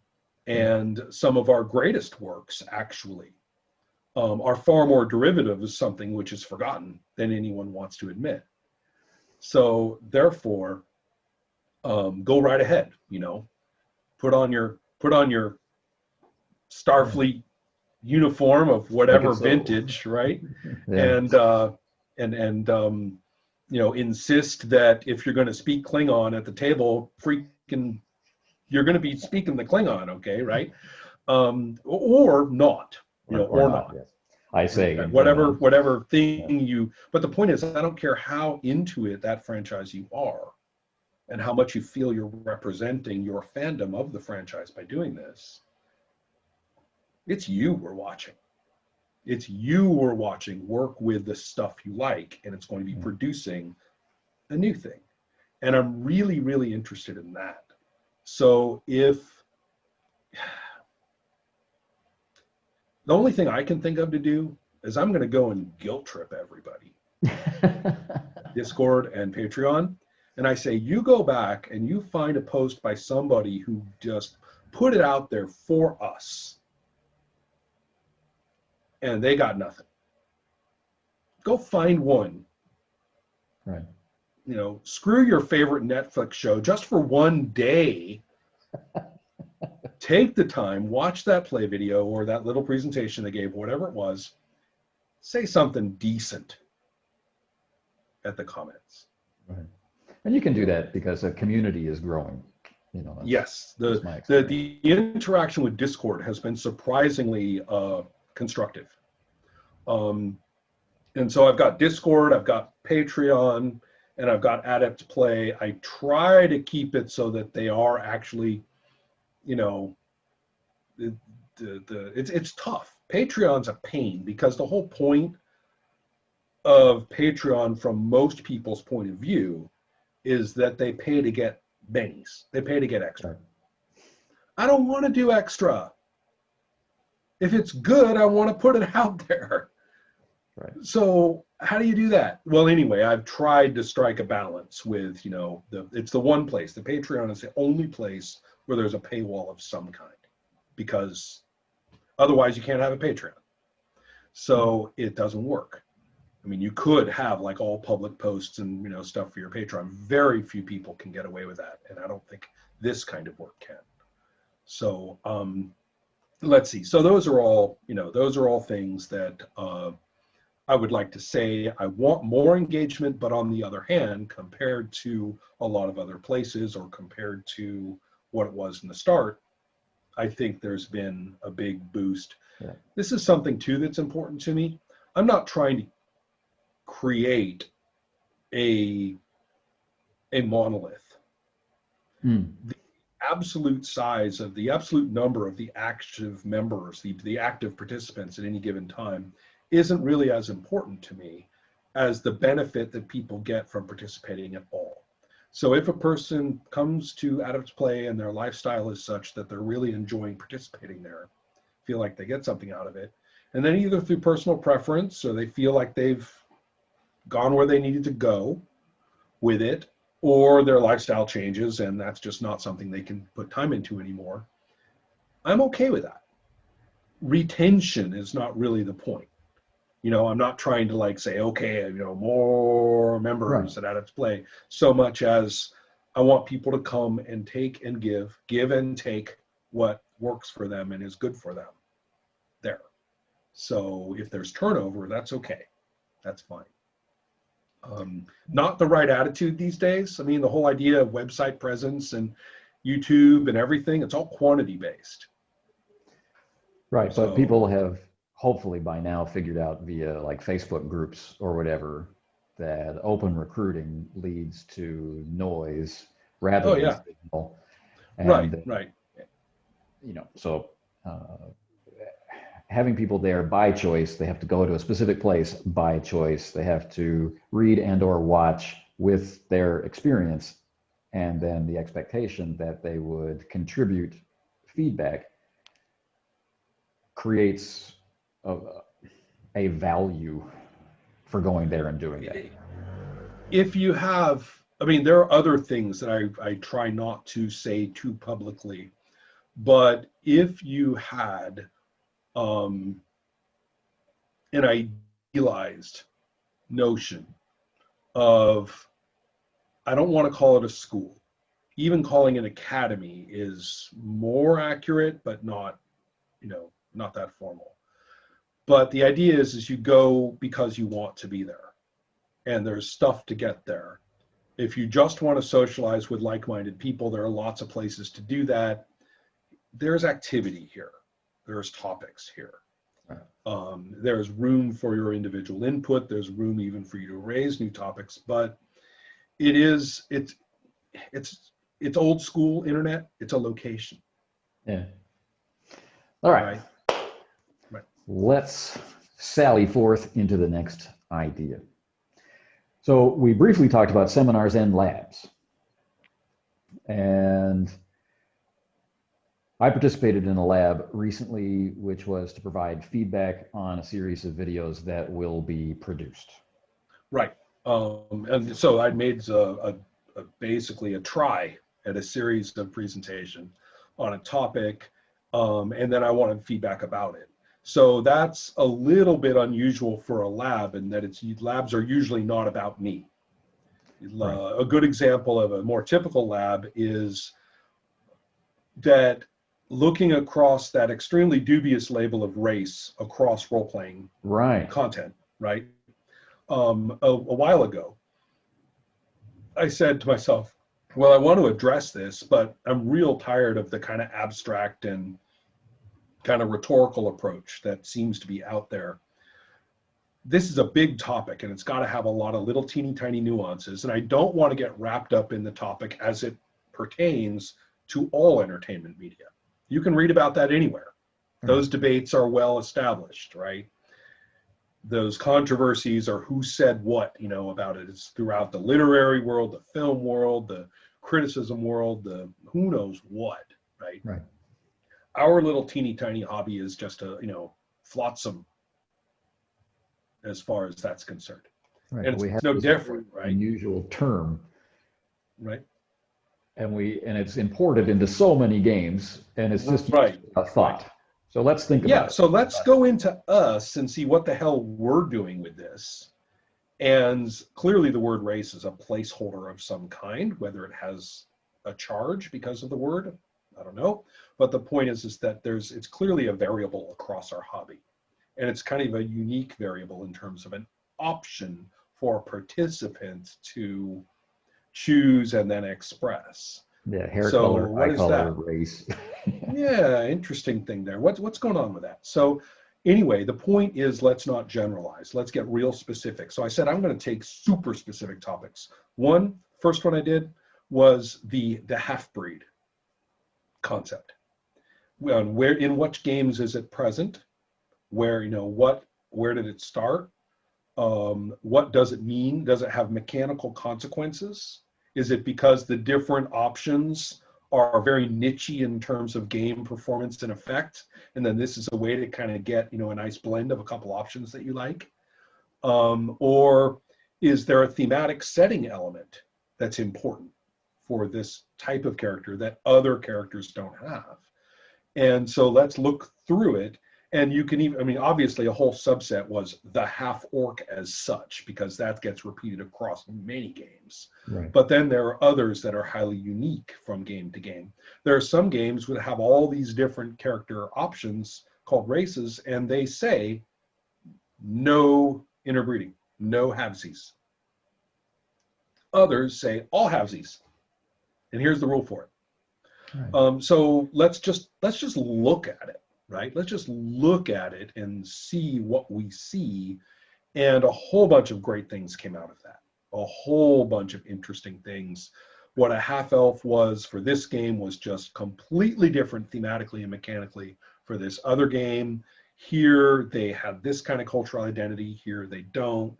Right. And some of our greatest works actually are far more derivative of something which is forgotten than anyone wants to admit. So therefore, go right ahead, you know, put on your Starfleet uniform of whatever vintage, right? Yeah. And you know, insist that if you're going to speak Klingon at the table, freaking, you're going to be speaking the Klingon, okay, right? Or not, you know, or not.
Yes. I say
whatever thing you. But the point is, I don't care how into it that franchise you are, and how much you feel you're representing your fandom of the franchise by doing this. It's you we're watching. It's you we're watching work with the stuff you like, and it's going to be producing a new thing. And I'm really, really interested in that. So if the only thing I can think of to do is I'm going to go and guilt trip everybody, Discord and Patreon. And I say, you go back and you find a post by somebody who just put it out there for us, and they got nothing. Go find one.
Right.
You know, screw your favorite Netflix show just for one day. Take the time, watch that play video or that little presentation they gave, whatever it was. Say something decent at the comments.
Right. And you can do that because a community is growing. You know.
Yes, the interaction with Discord has been surprisingly constructive. And so I've got Discord, I've got Patreon, and I've got Adept Play. I try to keep it so that they are actually, you know, it's tough. Patreon's a pain because the whole point of Patreon from most people's point of view is that they pay to get bennies. They pay to get extra.
Right.
I don't want to do extra. If it's good, I want to put it out there.
Right.
So how do you do that? Well, anyway, I've tried to strike a balance with, it's the one place. The Patreon is the only place where there's a paywall of some kind, because otherwise you can't have a Patreon. So it doesn't work. I mean, you could have like all public posts and, stuff for your Patreon. Very few people can get away with that. And I don't think this kind of work can. So let's see. So those are all things that I would like to say. I want more engagement, but on the other hand, compared to a lot of other places or compared to what it was in the start, I think there's been a big boost.
Yeah. This
is something too that's important to me. I'm not trying to create a monolith. The absolute size of the absolute number of the active members, the active participants at any given time, isn't really as important to me as the benefit that people get from participating at all. So if a person comes to Adept Play and their lifestyle is such that they're really enjoying participating there, feel like they get something out of it, and then either through personal preference or they feel like they've gone where they needed to go with it, or their lifestyle changes and that's just not something they can put time into anymore, I'm okay with that. Retention is not really the point. I'm not trying to like say, okay, more members at Adept Play, so much as I want people to come and take and give and take what works for them and is good for them there. So if there's turnover, that's okay. That's fine. Not the right attitude these days. I mean, the whole idea of website presence and YouTube and everything, it's all quantity based.
Right, so, but people have hopefully by now figured out via like Facebook groups or whatever that open recruiting leads to noise rather than signal. And,
right.
So having people there by choice, they have to go to a specific place by choice. They have to read and or watch with their experience, and then the expectation that they would contribute feedback creates a value for going there and doing that.
If you have, there are other things that I try not to say too publicly, but if you had an idealized notion of, I don't want to call it a school, even calling it an academy is more accurate, but not, not that formal. But the idea is you go because you want to be there, and there's stuff to get there. If you just want to socialize with like-minded people, there are lots of places to do that. There's activity here. There's topics here. There's room for your individual input. There's room even for you to raise new topics, but it's old school internet. It's a location.
Yeah. All right. Let's sally forth into the next idea. So we briefly talked about seminars and labs. And I participated in a lab recently, which was to provide feedback on a series of videos that will be produced.
Right. And so I made basically a try at a series of presentation on a topic, and then I wanted feedback about it. So that's a little bit unusual for a lab in that labs are usually not about me. Right. A good example of a more typical lab is that looking across that extremely dubious label of race across role-playing content, right? A while ago, I said to myself, well, I want to address this, but I'm real tired of the kind of abstract and kind of rhetorical approach that seems to be out there. This is a big topic, and it's got to have a lot of little teeny tiny nuances, and I don't want to get wrapped up in the topic as it pertains to all entertainment media. You can read about that anywhere. Those debates are well established, right? those controversies or who said what, you know, about it. It's throughout the literary world, the film world, the criticism world, the who knows what, right?
Right.
Our little teeny tiny hobby is just a, you know, flotsam as far as that's concerned.
Right.
And
We have
it's no
this
different, right?
unusual term,
Right.
and it's imported into so many games, and it's just
Right.
a thought.
Right.
So let's think
Yeah,
about it.
so let's go into us and see what the hell we're doing with this. And clearly the word race is a placeholder of some kind, whether it has a charge because of the word, I don't know. But the point is that it's clearly a variable across our hobby. And it's kind of a unique variable in terms of an option for participants to choose and then express.
Yeah, hair
So
color,
what
eye
is
color,
that?
race.
Yeah, interesting thing there. What's going on with that? So anyway, the point is, let's not generalize. Let's get real specific. So I said I'm going to take super specific topics. First one I did was the half-breed concept. Where in what games is it present? Where, you know, where did it start? What does it mean? Does it have mechanical consequences? Is it because the different options are very niche-y in terms of game performance and effect, and then this is a way to kind of get, you know, a nice blend of a couple options that you like? Or is there a thematic setting element that's important for this type of character that other characters don't have? And so let's look through it. And you can even, I mean, obviously a whole subset was the half orc as such, because that gets repeated across many games.
Right.
But then there are others that are highly unique from game to game. There are some games that have all these different character options called races, and they say no interbreeding, no halvesies. Others say all halvesies. And here's the rule for it.
Right.
So let's just look at it. Right? Let's just look at it and see what we see. And a whole bunch of great things came out of that. A whole bunch of interesting things. What a half-elf was for this game was just completely different thematically and mechanically for this other game. Here they have this kind of cultural identity. Here they don't.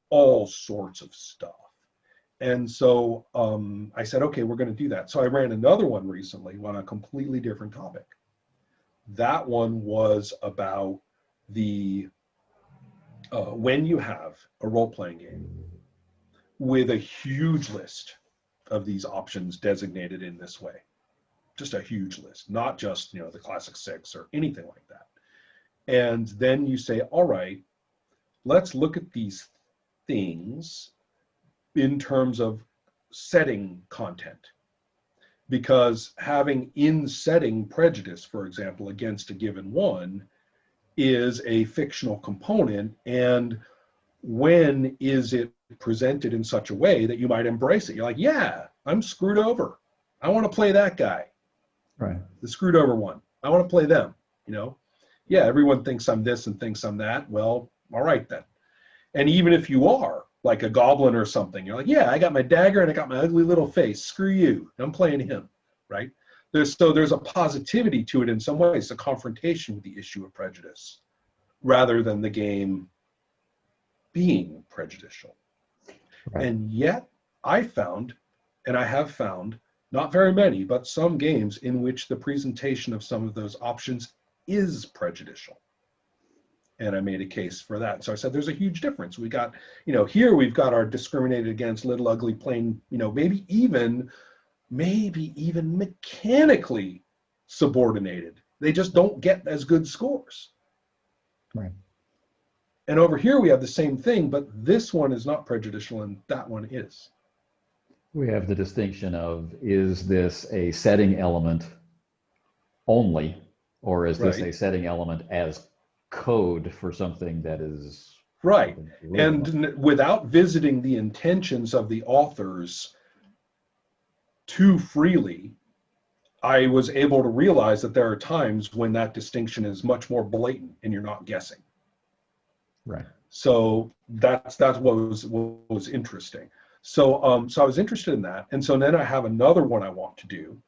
All sorts of stuff. And so I said, okay, we're going to do that. So I ran another one recently on a completely different topic. That one was about the when you have a role-playing game with a huge list of these options designated in this way, just a huge list, not just, you know, the classic 6 or anything like that. And then you say, all right, let's look at these things in terms of setting content. Because having in-setting prejudice, for example, against a given one is a fictional component. And when is it presented in such a way that you might embrace it? You're like, yeah, I'm screwed over. I want to play that guy.
Right.
The screwed over one. I want to play them, you know? Yeah, everyone thinks I'm this and thinks I'm that. Well, all right then. And even if you are like a goblin or something, you're like, yeah, I got my dagger and I got my ugly little face. Screw you. I'm playing him, right? There's a positivity to it in some ways, a confrontation with the issue of prejudice, rather than the game being prejudicial.
Right.
And yet I found, and I have found, not very many, but some games in which the presentation of some of those options is prejudicial. And I made a case for that. So I said, there's a huge difference. We got, you know, here we've got our discriminated against little ugly plain, you know, maybe even mechanically subordinated. They just don't get as good scores.
Right.
And over here we have the same thing, but this one is not prejudicial and that one is.
We have the distinction of, is this a setting element only, or is this a setting element as code for something that is
right? And without visiting the intentions of the authors too freely, I was able to realize that there are times when that distinction is much more blatant and you're not guessing.
Right.
So that's what was interesting. So so I was interested in that, and so then I have another one I want to do.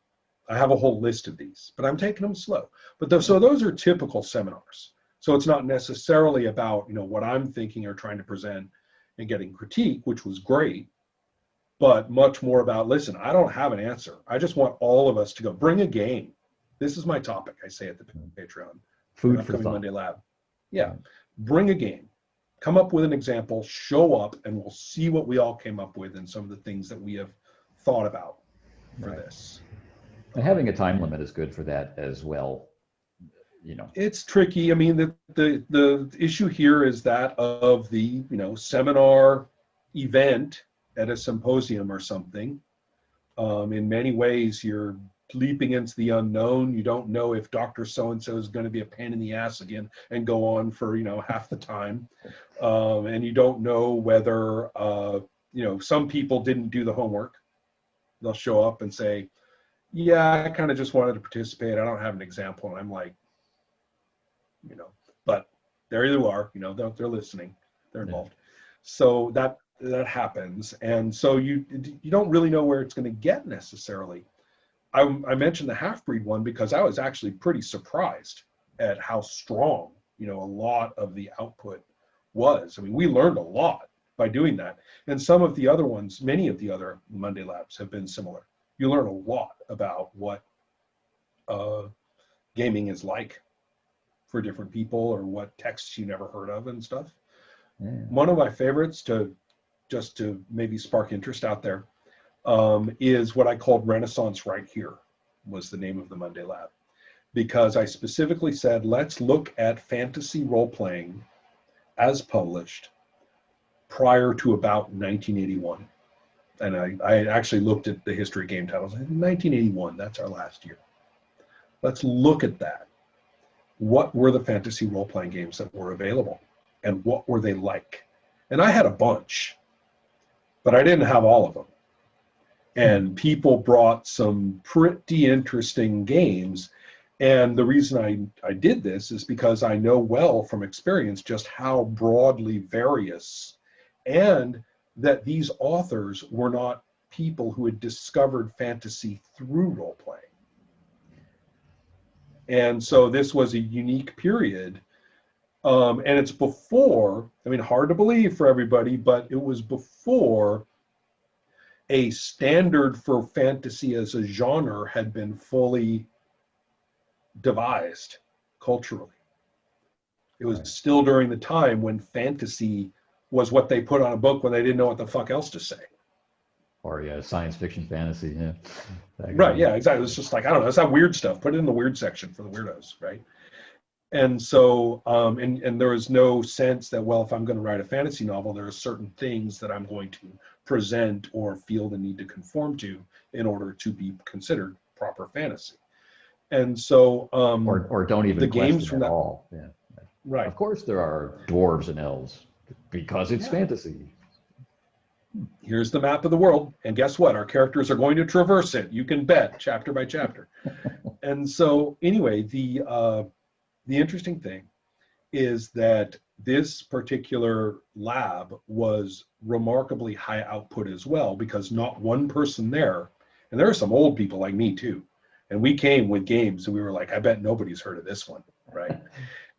I have a whole list of these, but I'm taking them slow. But so those are typical seminars. So it's not necessarily about, what I'm thinking or trying to present and getting critique, which was great, but much more about, listen, I don't have an answer. I just want all of us to go bring a game. This is my topic, I say at the Patreon.
Food for
Upcoming
thought.
Monday Lab. Yeah, bring a game. Come up with an example, show up, and we'll see what we all came up with and some of the things that we have thought about for this.
And having a time limit is good for that as well.
It's tricky. I mean, the issue here is that of the seminar event at a symposium or something. In many ways, you're leaping into the unknown. You don't know if Dr. So-and-so is going to be a pain in the ass again and go on for half the time, and you don't know whether some people didn't do the homework. They'll show up and say, "Yeah, I kind of just wanted to participate. I don't have an example." And I'm like, but there you are, they're listening, they're involved. So that happens. And so you don't really know where it's going to get necessarily. I mentioned the half-breed one because I was actually pretty surprised at how strong, a lot of the output was. I mean, we learned a lot by doing that. And some of the other ones, many of the other Monday Labs have been similar. You learn a lot about what gaming is like for different people, or what texts you never heard of and stuff. Yeah. One of my favorites, just to maybe spark interest out there, is what I called Renaissance Right Here, was the name of the Monday Lab. Because I specifically said, let's look at fantasy role-playing as published prior to about 1981. And I actually looked at the history of game titles. 1981, that's our last year. Let's look at that. What were the fantasy role-playing games that were available, and what were they like? And I had a bunch, but I didn't have all of them. And people brought some pretty interesting games. And the reason I did this is because I know well from experience just how broadly various, and that these authors were not people who had discovered fantasy through role-playing. And so this was a unique period. And it's before, hard to believe for everybody, but it was before a standard for fantasy as a genre had been fully devised culturally. It was still during the time when fantasy was what they put on a book when they didn't know what the fuck else to say.
Or science fiction, fantasy, yeah.
Right, yeah, exactly. It's just like, I don't know, it's that weird stuff. Put it in the weird section for the weirdos, right? And so, and there was no sense that, well, if I'm going to write a fantasy novel, there are certain things that I'm going to present or feel the need to conform to in order to be considered proper fantasy. And so,
or don't even
the
question
games from
at
that,
all. Yeah.
Right.
Of course, there are dwarves and elves because it's fantasy.
Here's the map of the world, and guess what? Our characters are going to traverse it. You can bet, chapter by chapter. And so, anyway, the interesting thing is that this particular lab was remarkably high output as well, because not one person there, and there are some old people like me too, and we came with games and we were like, I bet nobody's heard of this one, right?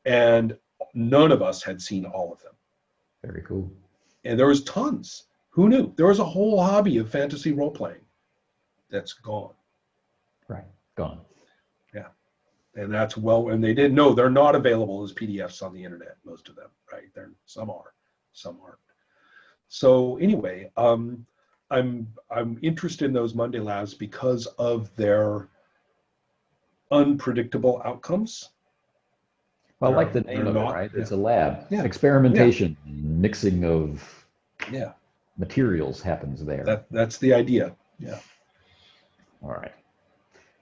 And none of us had seen all of them.
Very cool.
And there was tons. Who knew? There was a whole hobby of fantasy role-playing that's gone.
Right, gone.
Yeah. And that's and they didn't know they're not available as PDFs on the internet, most of them, right? Some are, some aren't. So anyway, I'm interested in those Monday Labs because of their unpredictable outcomes.
Well, like the name of it, right? It's a lab.
Yeah.
Experimentation, mixing of materials happens there.
That's the idea. Yeah.
All right.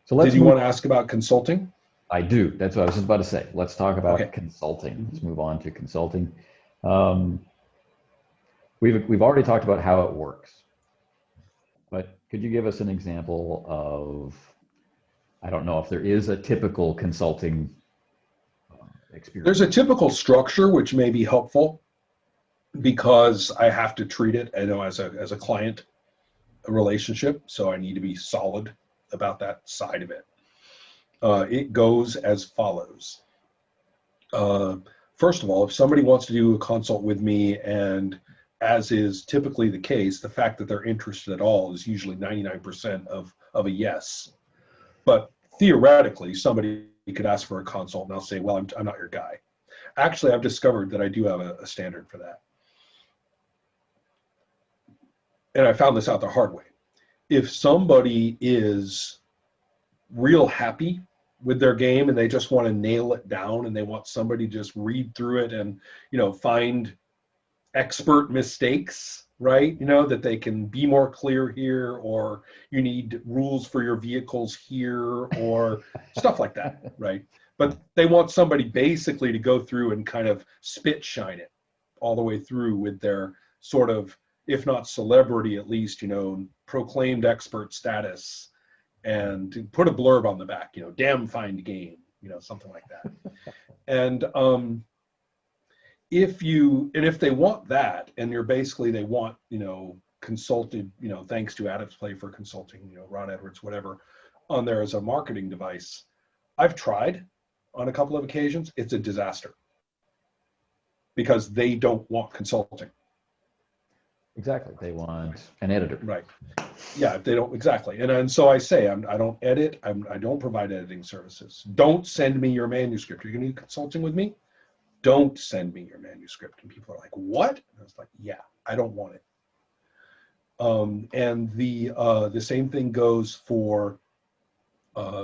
So let's.
Did you want to ask about consulting?
I do. That's what I was just about to say. Let's talk about consulting. Let's move on to consulting. We've already talked about how it works, but could you give us an example of, I don't know if there is a typical consulting experience.
There's a typical structure which may be helpful because I have to treat it, as a client relationship, so I need to be solid about that side of it. It goes as follows. First of all, if somebody wants to do a consult with me, and as is typically the case, the fact that they're interested at all is usually 99% of a yes. But theoretically, somebody could ask for a consult and I'll say, well, I'm not your guy. Actually, I've discovered that I do have a standard for that. And I found this out the hard way. If somebody is real happy with their game and they just want to nail it down and they want somebody to just read through it and, find expert mistakes, right? That they can be more clear here, or you need rules for your vehicles here, or stuff like that, right? But they want somebody basically to go through and kind of spit shine it all the way through with their sort of, if not celebrity, at least, proclaimed expert status, and to put a blurb on the back, damn fine game, something like that. And if they want that, and they want, consulted, thanks to Adept Play for consulting, Ron Edwards, whatever, on there as a marketing device, I've tried on a couple of occasions. It's a disaster because they don't want consulting.
Exactly. They want an editor.
Right. Yeah, they don't, exactly. And so I say, I don't edit. I don't provide editing services. Don't send me your manuscript. You're going to do consulting with me? Don't send me your manuscript. And people are like, what? And I was like, yeah, I don't want it. And the same thing goes for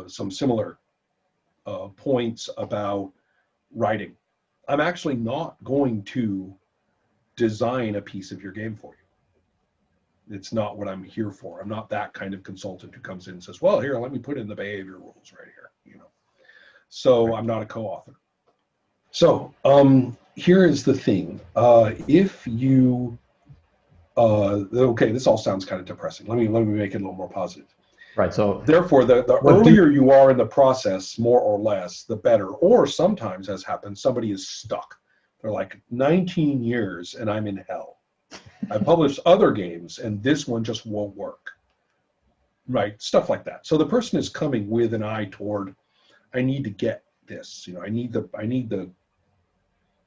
some similar points about writing. I'm actually not going to design a piece of your game for you. It's not what I'm here for. I'm not that kind of consultant who comes in and says, well, here, let me put in the behavior rules right here, So I'm not a co-author. So here is the thing. If you, okay, this all sounds kind of depressing. Let me make it a little more positive.
Right. So
therefore, the earlier you are in the process, more or less, the better. Or sometimes, as happens, somebody is stuck. They're like 19 years and I'm in hell. I published other games and this one just won't work. Right, stuff like that. So the person is coming with an eye toward, I need to get this. I need the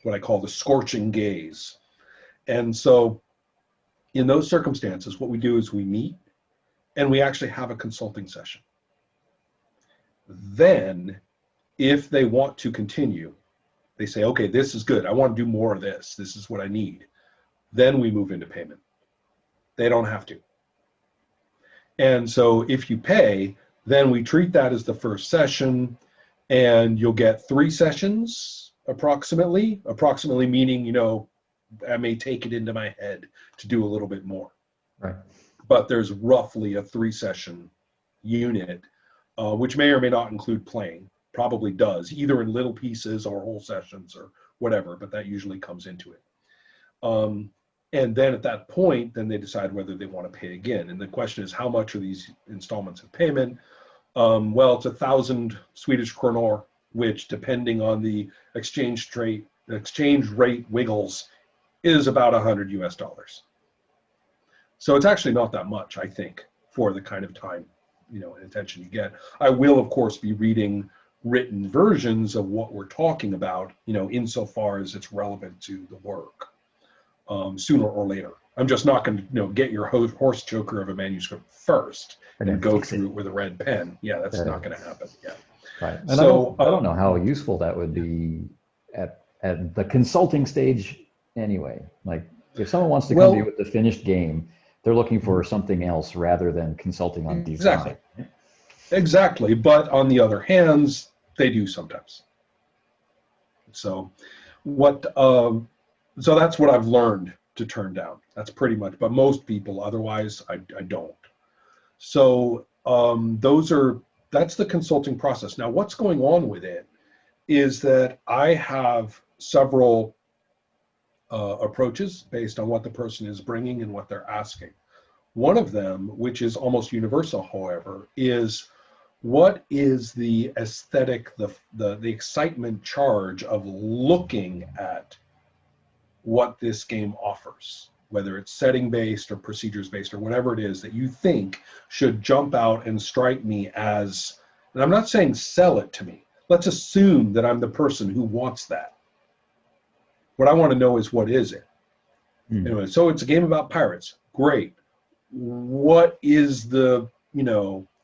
what I call the scorching gaze. And so in those circumstances, what we do is we meet and we actually have a consulting session. Then if they want to continue, they say, okay, this is good. I want to do more of this. This is what I need. Then we move into payment. They don't have to. And so if you pay, then we treat that as the first session, and you'll get 3 sessions approximately meaning, I may take it into my head to do a little bit more.
Right.
But there's roughly a 3-session unit, which may or may not include playing. Probably does, either in little pieces or whole sessions or whatever, but that usually comes into it. And then at that point, then they decide whether they want to pay again. And the question is, how much are these installments of payment? Well, it's 1,000 Swedish kronor, which, depending on the exchange rate wiggles, is about $100 US. So it's actually not that much, I think, for the kind of time, and attention you get. I will, of course, be reading written versions of what we're talking about, insofar as it's relevant to the work, sooner or later. I'm just not going to, get your horse choker of a manuscript first and go through it with a red pen. Yeah, that's not going to happen. Yeah.
Right. And so I don't know how useful that would be at the consulting stage anyway. Like if someone wants to come to you with the finished game, they're looking for something else rather than consulting on design.
Exactly. But on the other hand, they do sometimes. So so that's what I've learned to turn down. That's pretty much, but most people, otherwise I don't. So that's the consulting process. Now what's going on with it is that I have several approaches based on what the person is bringing and what they're asking. One of them, which is almost universal, however, is what is the aesthetic, the excitement charge of looking at what this game offers, whether it's setting based or procedures based or whatever it is that you think should jump out and strike me as, and I'm not saying sell it to me, Let's assume that I'm the person who wants that. What I want to know is, what is it? Anyway, so it's a game about pirates. Great. What is the,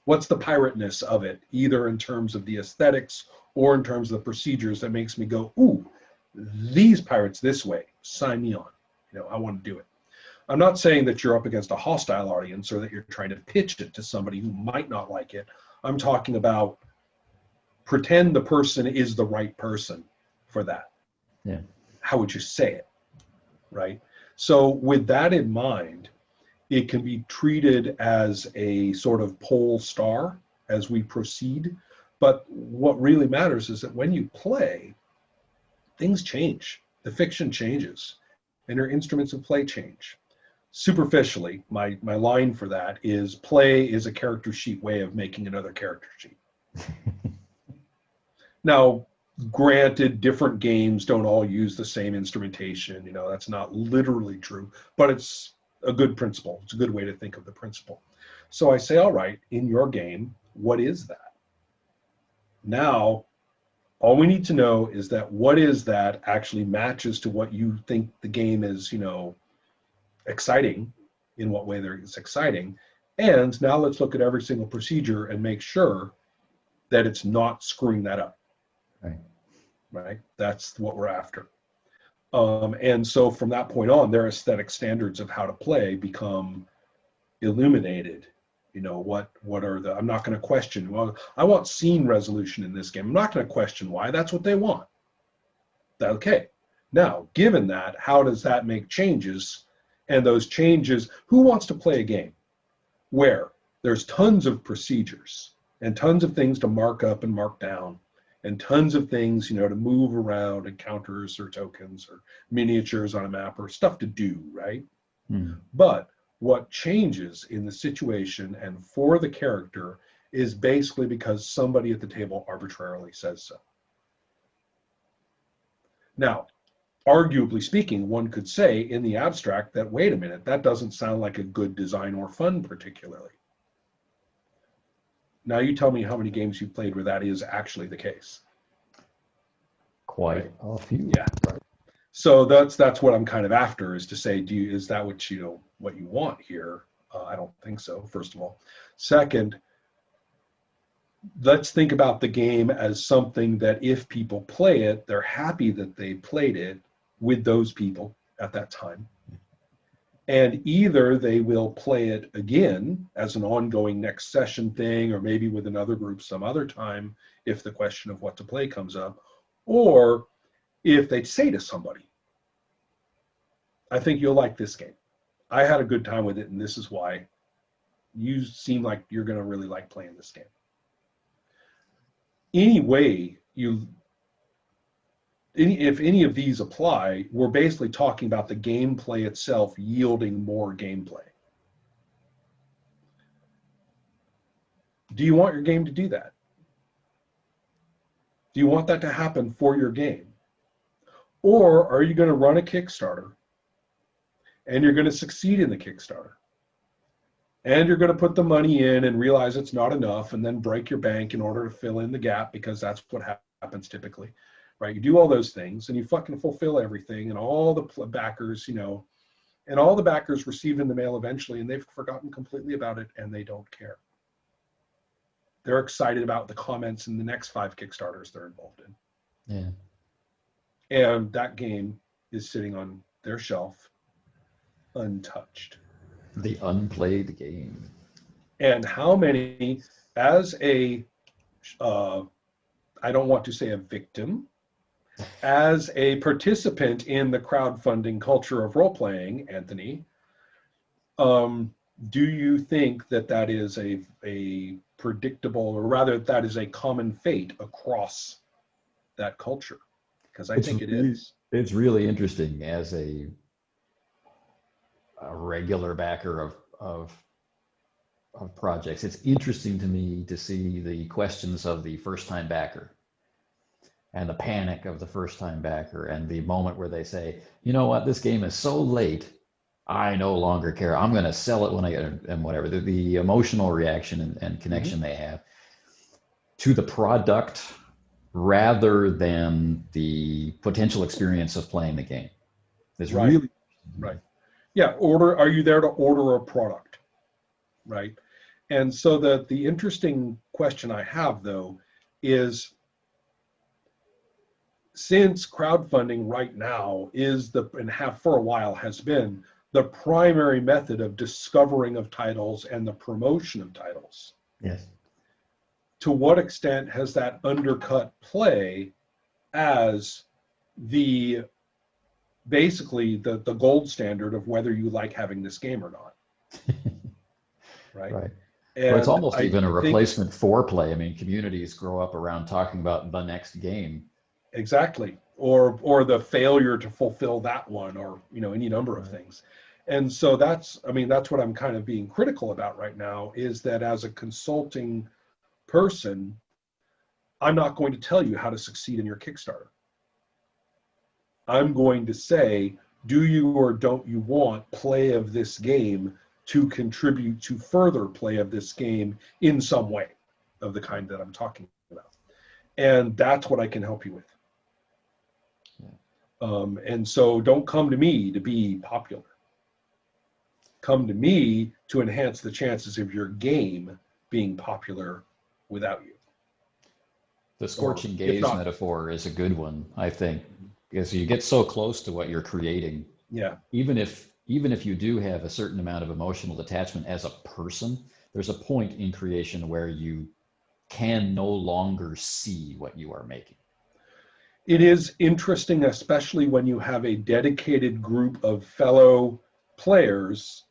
what's the pirateness of it, either in terms of the aesthetics or in terms of the procedures that makes me go, ooh, these pirates this way, sign me on. I want to do it. I'm not saying that you're up against a hostile audience or that you're trying to pitch it to somebody who might not like it. I'm talking about pretend the person is the right person for that.
Yeah.
How would you say it? Right? So with that in mind, it can be treated as a sort of pole star as we proceed. But what really matters is that when you play, things change. The fiction changes, and your instruments of play change. Superficially, my line for that is, play is a character sheet way of making another character sheet. Now, granted, different games don't all use the same instrumentation. That's not literally true, but it's a good principle. It's a good way to think of the principle. So I say, all right, in your game, what is that? Now, all we need to know is that what is that actually matches to what you think the game is, exciting, in what way it's exciting. And now let's look at every single procedure and make sure that it's not screwing that up. Right? That's what we're after. And so from that point on, their aesthetic standards of how to play become illuminated. What are the, I'm not going to question, well, I want scene resolution in this game. I'm not going to question why. That's what they want. Okay. Now, given that, how does that make changes? And those changes, who wants to play a game where there's tons of procedures and tons of things to mark up and mark down, and tons of things, to move around, and counters or tokens or miniatures on a map or stuff to do, right? But what changes in the situation and for the character is basically because somebody at the table arbitrarily says so. Now, arguably speaking, one could say in the abstract that, wait a minute, that doesn't sound like a good design or fun particularly. Now you tell me how many games you've played where that is actually the case.
Quite a few.
Yeah. Right. So that's what I'm kind of after, is to say, is that what you want here? I don't think so, first of all. Second, let's think about the game as something that if people play it, they're happy that they played it with those people at that time. And either they will play it again as an ongoing next session thing, or maybe with another group some other time if the question of what to play comes up, or if they say to somebody, I think you'll like this game. I had a good time with it, and this is why. You seem like you're going to really like playing this game. Anyway, if any of these apply, we're basically talking about the gameplay itself yielding more gameplay. Do you want your game to do that? Do you want that to happen for your game? Or are you going to run a Kickstarter and you're going to succeed in the Kickstarter? And you're going to put the money in and realize it's not enough and then break your bank in order to fill in the gap, because that's what happens typically. Right? You do all those things and you fucking fulfill everything, and all the backers, and all the backers receive in the mail eventually, and they've forgotten completely about it and they don't care. They're excited about the comments in the next 5 Kickstarters they're involved in.
Yeah.
And that game is sitting on their shelf untouched.
The unplayed game.
And how many, as a, I don't want to say a victim, as a participant in the crowdfunding culture of role-playing, Anthony, do you think that that is a predictable, or rather that is a common fate across that culture? Because I think it is.
It's really interesting as a regular backer of projects. It's interesting to me to see the questions of the first-time backer, and the panic of the first-time backer, and the moment where they say, you know what, this game is so late, I no longer care. I'm going to sell it when I get it, and whatever. The emotional reaction and connection they have to the product rather than the potential experience of playing the game. It's
Right.
really
Right. Yeah. Are you there to order a product? Right. And so the interesting question I have, though, is since crowdfunding right now is and have for a while has been the primary method of discovering of titles and the promotion of titles.
Yes.
To what extent has that undercut play as basically the gold standard of whether you like having this game or not? Right.
Right.
And
Well, it's almost
I
even a
think
replacement for play. I mean, communities grow up around talking about the next game.
exactly, or the failure to fulfill that one, or any number of things. And so that's what I'm kind of being critical about right now, is that as a consulting person, I'm not going to tell you how to succeed in your Kickstarter. I'm going to say, do you or don't you want play of this game to contribute to further play of this game in some way of the kind that I'm talking about? And that's what I can help you with. And so don't come to me to be popular. Come to me to enhance the chances of your game being popular without you.
The scorching gaze metaphor is a good one, I think, because you get so close to what you're creating.
Yeah.
Even if you do have a certain amount of emotional attachment as a person, there's a point in creation where you can no longer see what you are making.
It is interesting, especially when you have a dedicated group of fellow players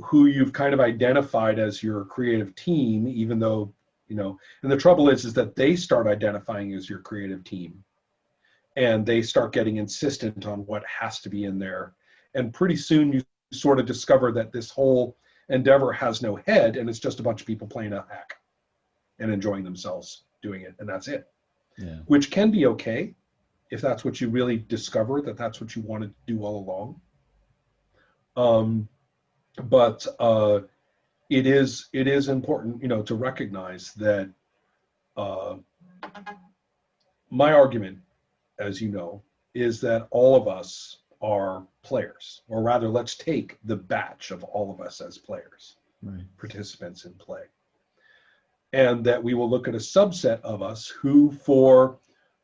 who you've kind of identified as your creative team, even though, and the trouble is that they start identifying as your creative team, and they start getting insistent on what has to be in there. And pretty soon you sort of discover that this whole endeavor has no head, and it's just a bunch of people playing a hack and enjoying themselves doing it, and that's it.
Yeah.
Which can be okay if that's what you really discover, that's what you want to do all along. But it is important, to recognize that my argument, as you know, is that all of us are players, or rather, let's take the batch of all of us as players,
right,
participants in play, and that we will look at a subset of us who, for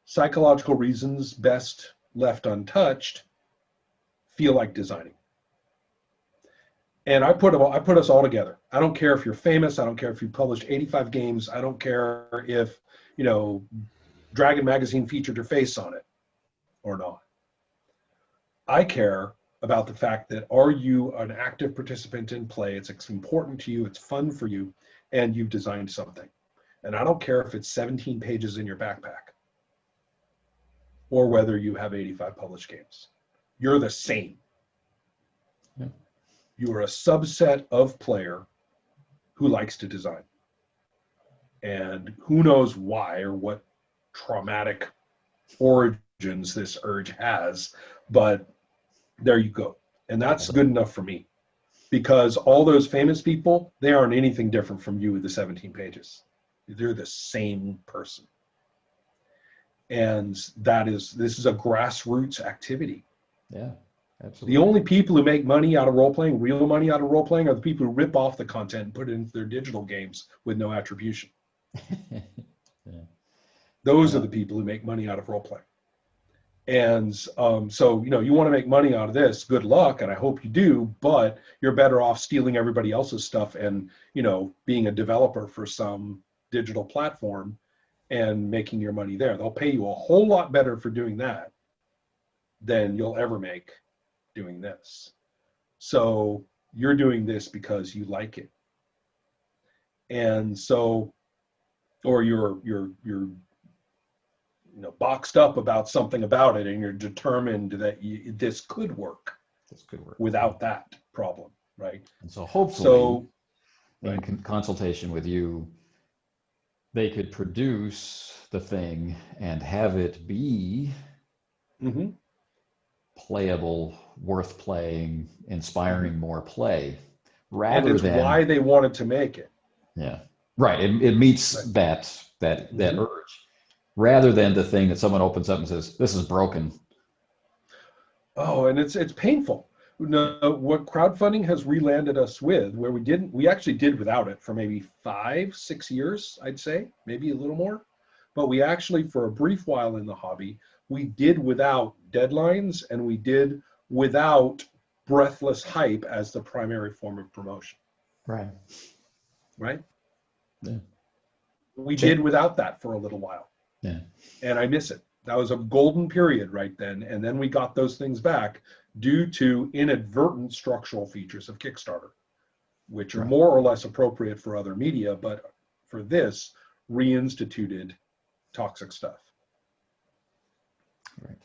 psychological reasons best left untouched, feel like designing. And I put us all together. I don't care if you're famous. I don't care if you published 85 games. I don't care if, Dragon Magazine featured your face on it or not. I care about the fact that, are you an active participant in play? It's important to you. It's fun for you. And you've designed something. And I don't care if it's 17 pages in your backpack or whether you have 85 published games. You're the same.
Yeah.
You are a subset of player who likes to design. And who knows why or what traumatic origins this urge has, but there you go. And that's good enough for me, because all those famous people, they aren't anything different from you with the 17 pages. They're the same person. And this is a grassroots activity.
Yeah, absolutely.
The only people who make money out of role-playing, real money out of role-playing, are the people who rip off the content and put it into their digital games with no attribution.
Yeah.
Those are the people who make money out of role-playing. And so, you want to make money out of this, good luck, and I hope you do, but you're better off stealing everybody else's stuff and, being a developer for some digital platform and making your money there. They'll pay you a whole lot better for doing that than you'll ever make doing this. So you're doing this because you like it. And so, or you're boxed up about something about it, and you're determined that this could work.
This could work
without that problem, right?
And so hopefully, in consultation with you, they could produce the thing and have it be playable, worth playing, inspiring more play, rather
and it's
than
why they wanted to make it.
Yeah, right. It meets that urge. rather than the thing that someone opens up and says, "This is broken."
Oh, and it's painful. No, what crowdfunding has relanded us with, where we actually did without it for maybe 5, 6 years, I'd say, maybe a little more. But we actually, for a brief while in the hobby, we did without deadlines and we did without breathless hype as the primary form of promotion.
Right.
Right?
Yeah.
We did without that for a little while.
Yeah.
And I miss it. That was a golden period right then. And then we got those things back due to inadvertent structural features of Kickstarter, which are more or less appropriate for other media, but for this, reinstituted toxic stuff.
Right.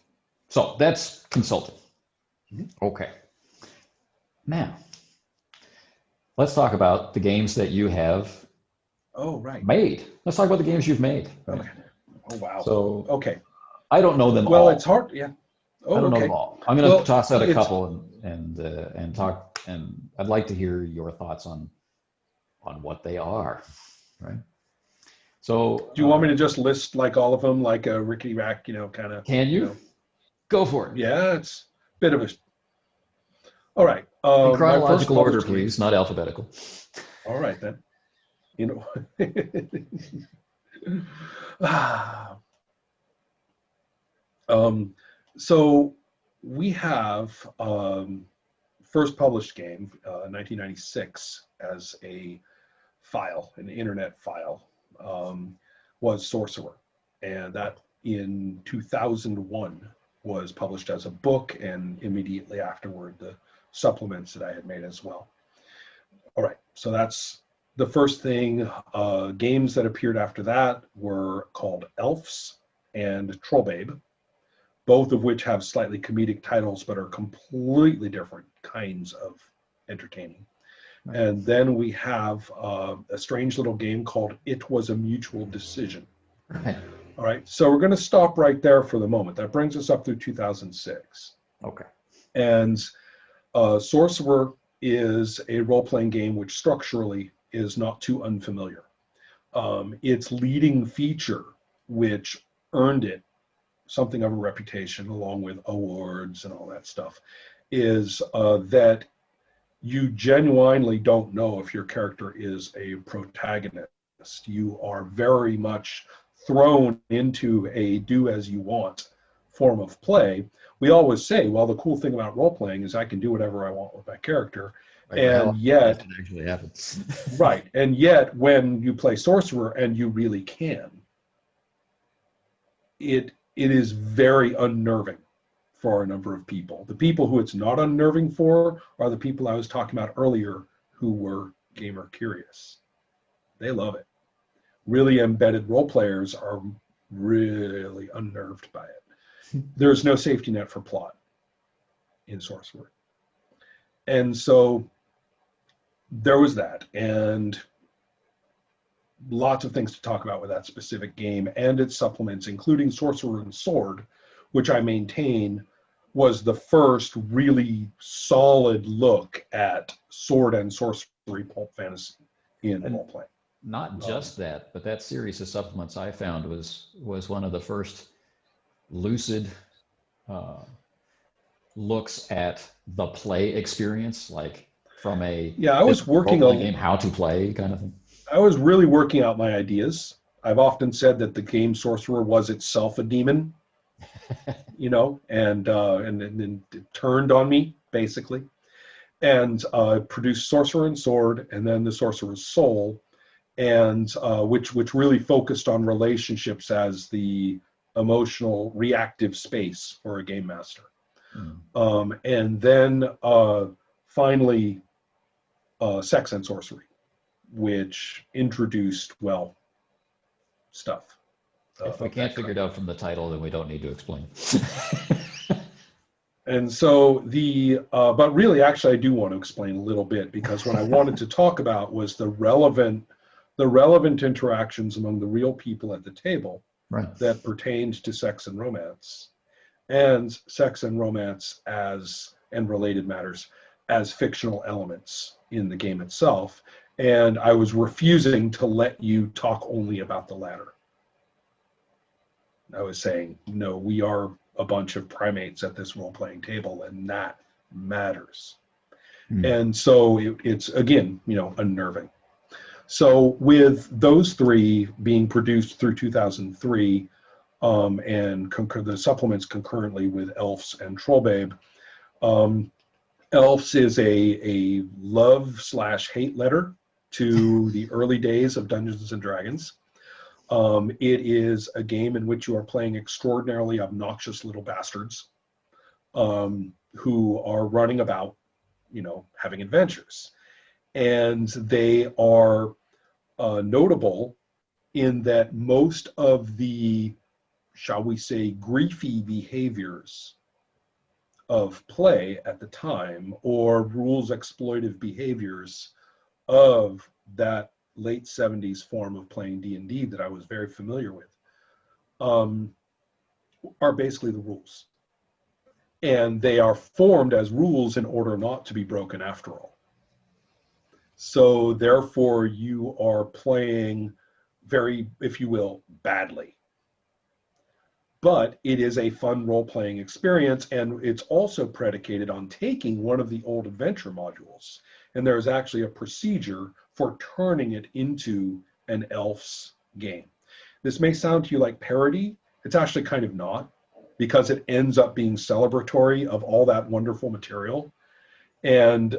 So that's consulting.
Mm-hmm.
Okay. Now, let's talk about the games that you have made. Let's talk about the games you've made. Right?
Okay. Oh, wow.
So,
okay.
I don't know them all.
Well, it's hard. Yeah. Oh,
I don't know them all. I'm going to toss out a couple and talk, and I'd like to hear your thoughts on what they are. Right. So,
do you want me to just list like all of them, like a Rickety Rack, kind of?
Can you? Go for it.
Yeah, it's a bit of a. All right.
In chronological order, please, not alphabetical.
All right then. So we have first published game, 1996, as a file, an internet file, was Sorcerer, and that in 2001 was published as a book, and immediately afterward the supplements that I had made as well. All right, so that's the first thing. Games that appeared after that were called Elves and Trollbabe, both of which have slightly comedic titles but are completely different kinds of entertaining. Right. And then we have a strange little game called It Was a Mutual Decision. Right. All right, so we're going to stop right there for the moment. That brings us up through 2006.
Okay.
And Sorcerer is a role-playing game which structurally is not too unfamiliar. Its leading feature, which earned it something of a reputation along with awards and all that stuff, is that you genuinely don't know if your character is a protagonist. You are very much thrown into a do as you want form of play. We always say, well, the cool thing about role-playing is I can do whatever I want with my character. Right, and yet,
it actually happens.
Right, and yet when you play Sorcerer, and you really can, it is very unnerving for a number of people. The people who it's not unnerving for are the people I was talking about earlier who were gamer curious. They love it. Really embedded role players are really unnerved by it. There's no safety net for plot in Sorcerer. And so there was that, and lots of things to talk about with that specific game and its supplements, including Sorcerer and Sword, which I maintain was the first really solid look at sword and sorcery pulp fantasy in role-playing.
Not just that, but that series of supplements I found was one of the first lucid looks at the play experience, like from a
I was working on
game, how to play kind of thing.
I was really working out my ideas. I've often said that the game Sorcerer was itself a demon, and it turned on me basically, and produced Sorcerer and Sword, and then the Sorcerer's Soul, and which really focused on relationships as the emotional reactive space for a game master. And then finally Sex and Sorcery, which introduced, stuff.
If we can't figure it out from the title, then we don't need to explain.
And so but really, actually, I do want to explain a little bit, because what I wanted to talk about was the relevant interactions among the real people at the table, right, that pertained to sex and romance, and sex and romance and related matters as fictional elements in the game itself. And I was refusing to let you talk only about the latter. I was saying, no, we are a bunch of primates at this role-playing table, and that matters. And so it's, again, unnerving. So with those three being produced through 2003, and the supplements concurrently with Elves and Trollbabe, Elves is a love/hate letter to the early days of Dungeons and Dragons. It is a game in which you are playing extraordinarily obnoxious little bastards who are running about, having adventures. And they are notable in that most of the, shall we say, griefy behaviors of play at the time, or rules exploitive behaviors of that late 70s form of playing D&D that I was very familiar with, are basically the rules. And they are formed as rules in order not to be broken after all. So therefore you are playing very, if you will, badly. But it is a fun role-playing experience, and it's also predicated on taking one of the old adventure modules. And there is actually a procedure for turning it into an Elves game. This may sound to you like parody. It's actually kind of not, because it ends up being celebratory of all that wonderful material. And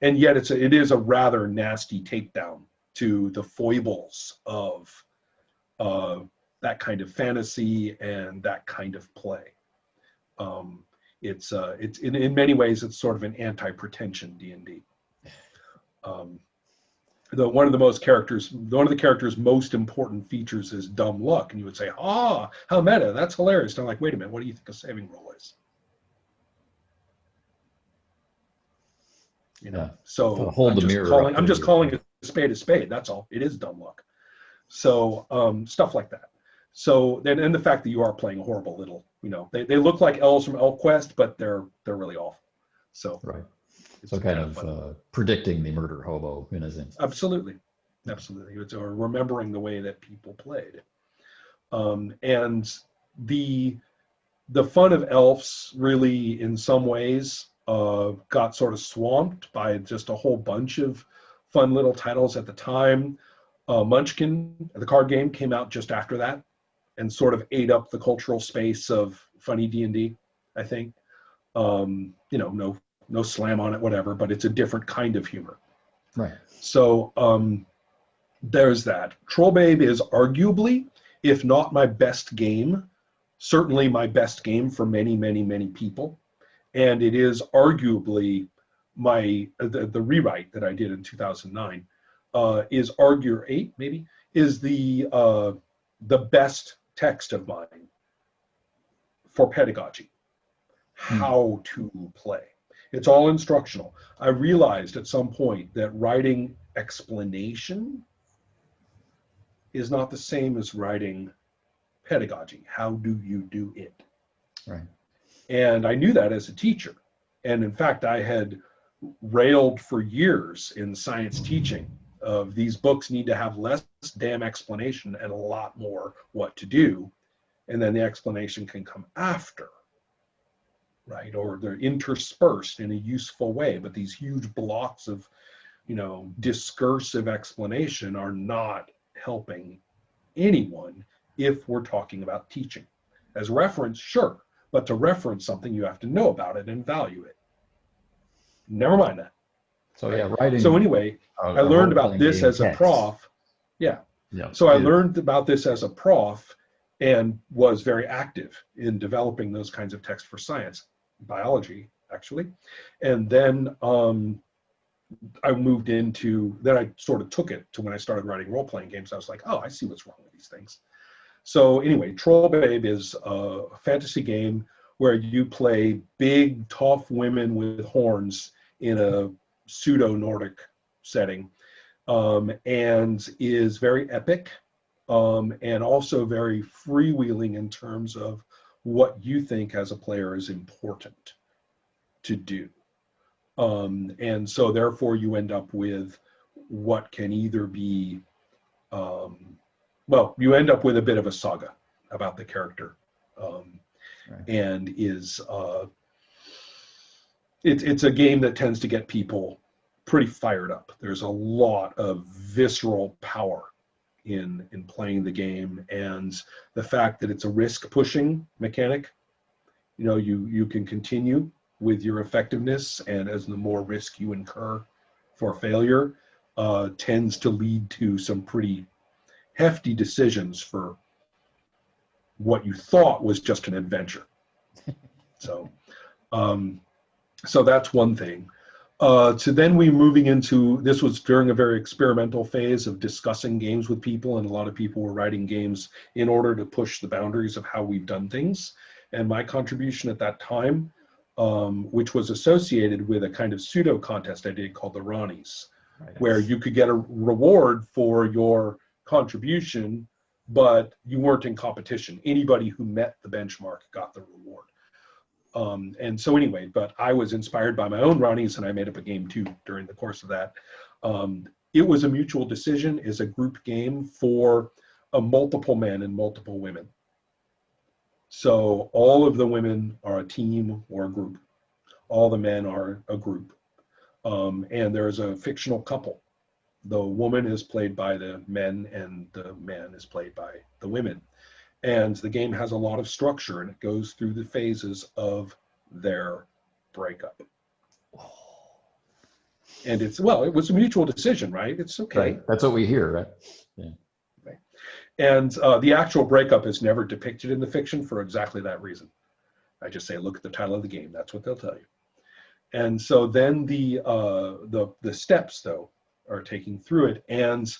yet it is a rather nasty takedown to the foibles of that kind of fantasy and that kind of play. It's in many ways, it's sort of an anti-pretension D&D. One of the character's most important features is dumb luck, and you would say, how meta, that's hilarious. And I'm like, wait a minute, what do you think a saving roll is? So I'm just calling it a spade, that's all. It is dumb luck. So stuff like that. So then, and the fact that you are playing a horrible little, they look like elves from ElfQuest, but they're really awful. So
right. So kind of predicting the murder hobo in a sense.
Absolutely. It's remembering the way that people played. And the fun of Elves really, in some ways, got sort of swamped by just a whole bunch of fun little titles at the time. Munchkin, the card game, came out just after that and sort of ate up the cultural space of funny D&D, I think. No slam on it, whatever, but it's a different kind of humor.
Right.
So there's that. Trollbabe is arguably, if not my best game, certainly my best game for many, many, many people. And it is arguably the rewrite that I did in 2009 is the best text of mine for pedagogy, how to play. It's all instructional. I realized at some point that writing explanation is not the same as writing pedagogy. How do you do it?
Right.
And I knew that as a teacher. And in fact, I had railed for years in science teaching of these books need to have less damn explanation and a lot more what to do. And then the explanation can come after. Right, or they're interspersed in a useful way, but these huge blocks of, discursive explanation are not helping anyone if we're talking about teaching. As reference, sure, but to reference something, you have to know about it and value it. Never mind that.
So yeah, writing.
So anyway, I learned about this as a prof. Yeah. So I learned about this as a prof and was very active in developing those kinds of texts for science. Biology, actually. And then I moved then I sort of took it to when I started writing role-playing games. I was like, I see what's wrong with these things. So anyway, Trollbabe is a fantasy game where you play big, tough women with horns in a pseudo-Nordic setting, and is very epic, and also very freewheeling in terms of what you think as a player is important to do. And so therefore you end up with what can either be, you end up with a bit of a saga. about the character,
Right.
and is it's a game that tends to get people pretty fired up. There's a lot of visceral power in playing the game, and the fact that it's a risk pushing mechanic. You know, you can continue with your effectiveness, and as the more risk you incur for failure, tends to lead to some pretty hefty decisions for what you thought was just an adventure. So, so that's one thing. So then we moving into, this was during a very experimental phase of discussing games with people, and a lot of people were writing games in order to push the boundaries of how we've done things. And my contribution at that time, which was associated with a kind of pseudo contest I did called the Ronnies,
Right.
where you could get a reward for your contribution, but you weren't in competition. Anybody who met the benchmark got the reward. And so anyway, but I was inspired by my own Ronnies, and I made up a game too during the course of that. It was a mutual decision, is a group game for multiple men and multiple women. So all of the women are a team or a group. All the men are a group. And there's a fictional couple. The woman is played by the men, and the man is played by the women. And the game has a lot of structure, and it goes through the phases of their breakup. And it's, well, it was a mutual decision, right? It's okay.
Right. That's what we hear, right? Yeah.
Right. And the actual breakup is never depicted in the fiction for exactly that reason. I just say, look at the title of the game. That's what they'll tell you. And so then the steps, though, are taking through it. And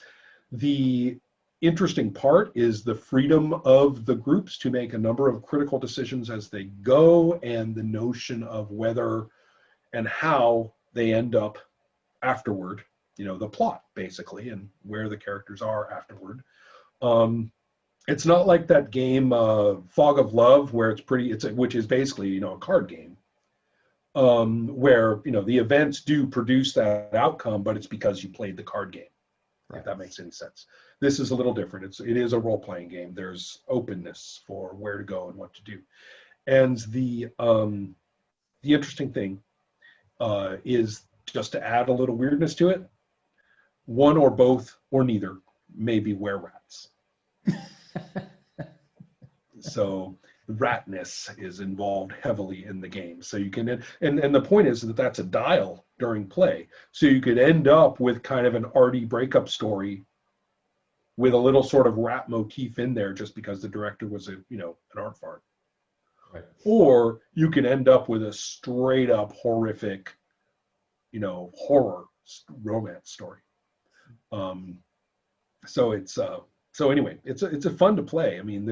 the interesting part is the freedom of the groups to make a number of critical decisions as they go, and the notion of whether and how they end up afterward, you know, the plot basically, and where the characters are afterward. It's not like that game Fog of Love, where which is basically, you know, a card game, where, you know, the events do produce that outcome, but it's because you played the card game. Right. If that makes any sense. This is a little different. It is a role-playing game. There's openness for where to go and what to do. And the interesting thing is, just to add a little weirdness to it, one or both or neither may be were-rats. So ratness is involved heavily in the game. So you can, and the point is that that's a dial during play. So you could end up with kind of an arty breakup story with a little sort of rat motif in there, just because the director was an art fart.
Right.
Or you can end up with a straight up horrific, horror romance story. So anyway, it's a fun to play. I mean,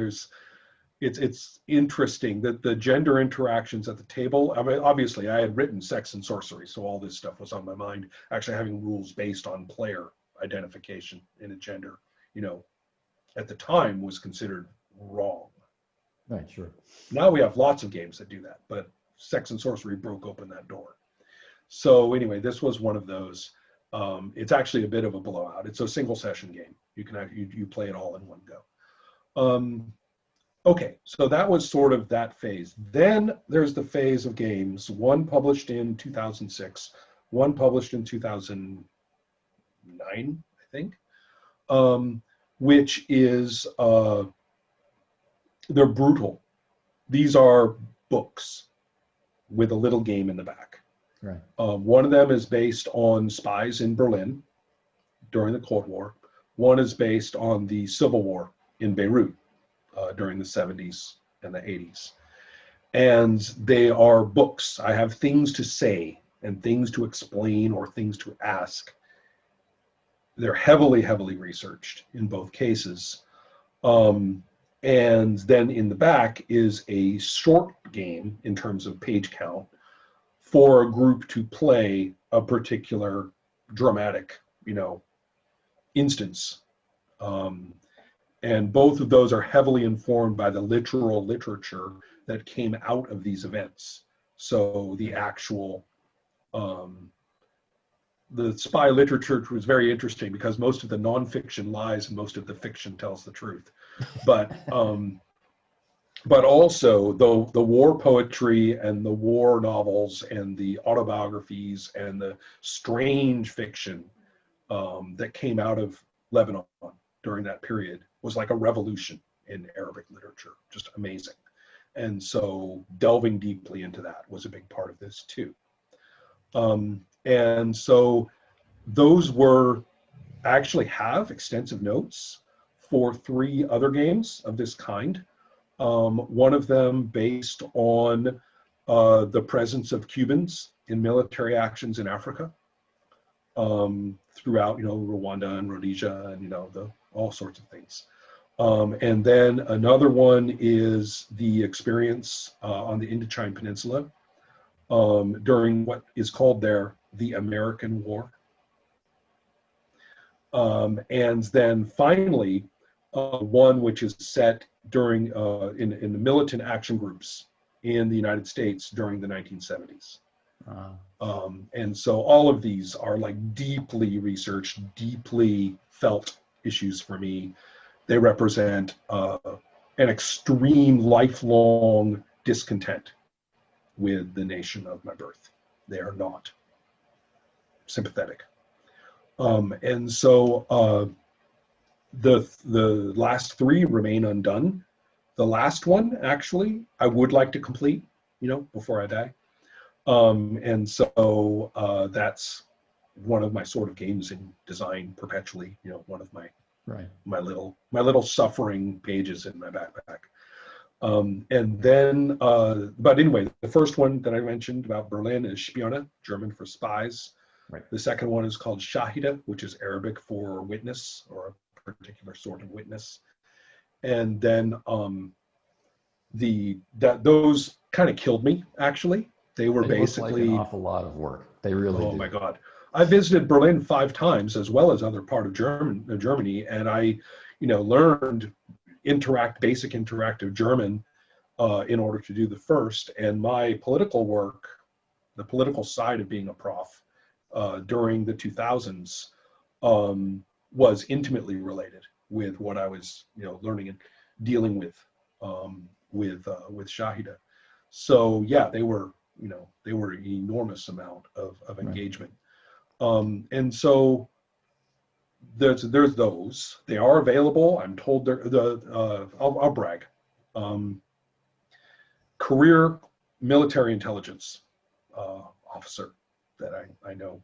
it's interesting that the gender interactions at the table. I mean, obviously, I had written Sex and Sorcery, so all this stuff was on my mind. Actually, having rules based on player identification in a gender, at the time was considered wrong.
Right, sure.
Now we have lots of games that do that, but Sex and Sorcery broke open that door. So anyway, this was one of those. It's actually a bit of a blowout. It's a single session game. You play it all in one go. Okay, so that was sort of that phase. Then there's the phase of games, one published in 2006, one published in 2009, I think, which is, they're brutal. These are books with a little game in the back.
Right.
One of them is based on spies in Berlin during the Cold War. One is based on the Civil War in Beirut during the 70s and the 80s. And they are books. I have things to say and things to explain or things to ask. They're heavily, heavily researched in both cases. And then in the back is a short game in terms of page count for a group to play a particular dramatic, instance. And both of those are heavily informed by the literal literature that came out of these events. So the actual, the spy literature was very interesting because most of the nonfiction lies and most of the fiction tells the truth. But but also the war poetry and the war novels and the autobiographies and the strange fiction that came out of Lebanon during that period was like a revolution in Arabic literature, just amazing. And so delving deeply into that was a big part of this too. And so those were, I actually have extensive notes for 3 other games of this kind. One of them based on the presence of Cubans in military actions in Africa throughout, Rwanda and Rhodesia and, all sorts of things. And then another one is the experience on the Indochine Peninsula during what is called there the American War. And then finally, one which is set during in the militant action groups in the United States during the 1970s. And so all of these are like deeply researched, deeply felt issues for me. They represent an extreme lifelong discontent with the nation of my birth. They are not sympathetic. And so the last 3 remain undone. The last one, actually, I would like to complete, before I die. And so that's one of my sort of games in design perpetually, one of my my little suffering pages in my backpack. And then, but anyway, the first one that I mentioned about Berlin is Spione, German for spies.
Right.
The second one is called Shahida, which is Arabic for witness or a particular sort of witness. And then those kind of killed me, actually. They were basically
like an awful lot of work. They really
oh
do.
My God. I visited Berlin 5 times as well as other part of Germany, and I, learned basic interactive German in order to do the first. And my political work, the political side of being a prof during the 2000s, was intimately related with what I was, learning and dealing with Shahida. So yeah, they were an enormous amount of engagement. And so there's those. They are available. I'm told I'll brag. Career military intelligence officer that I know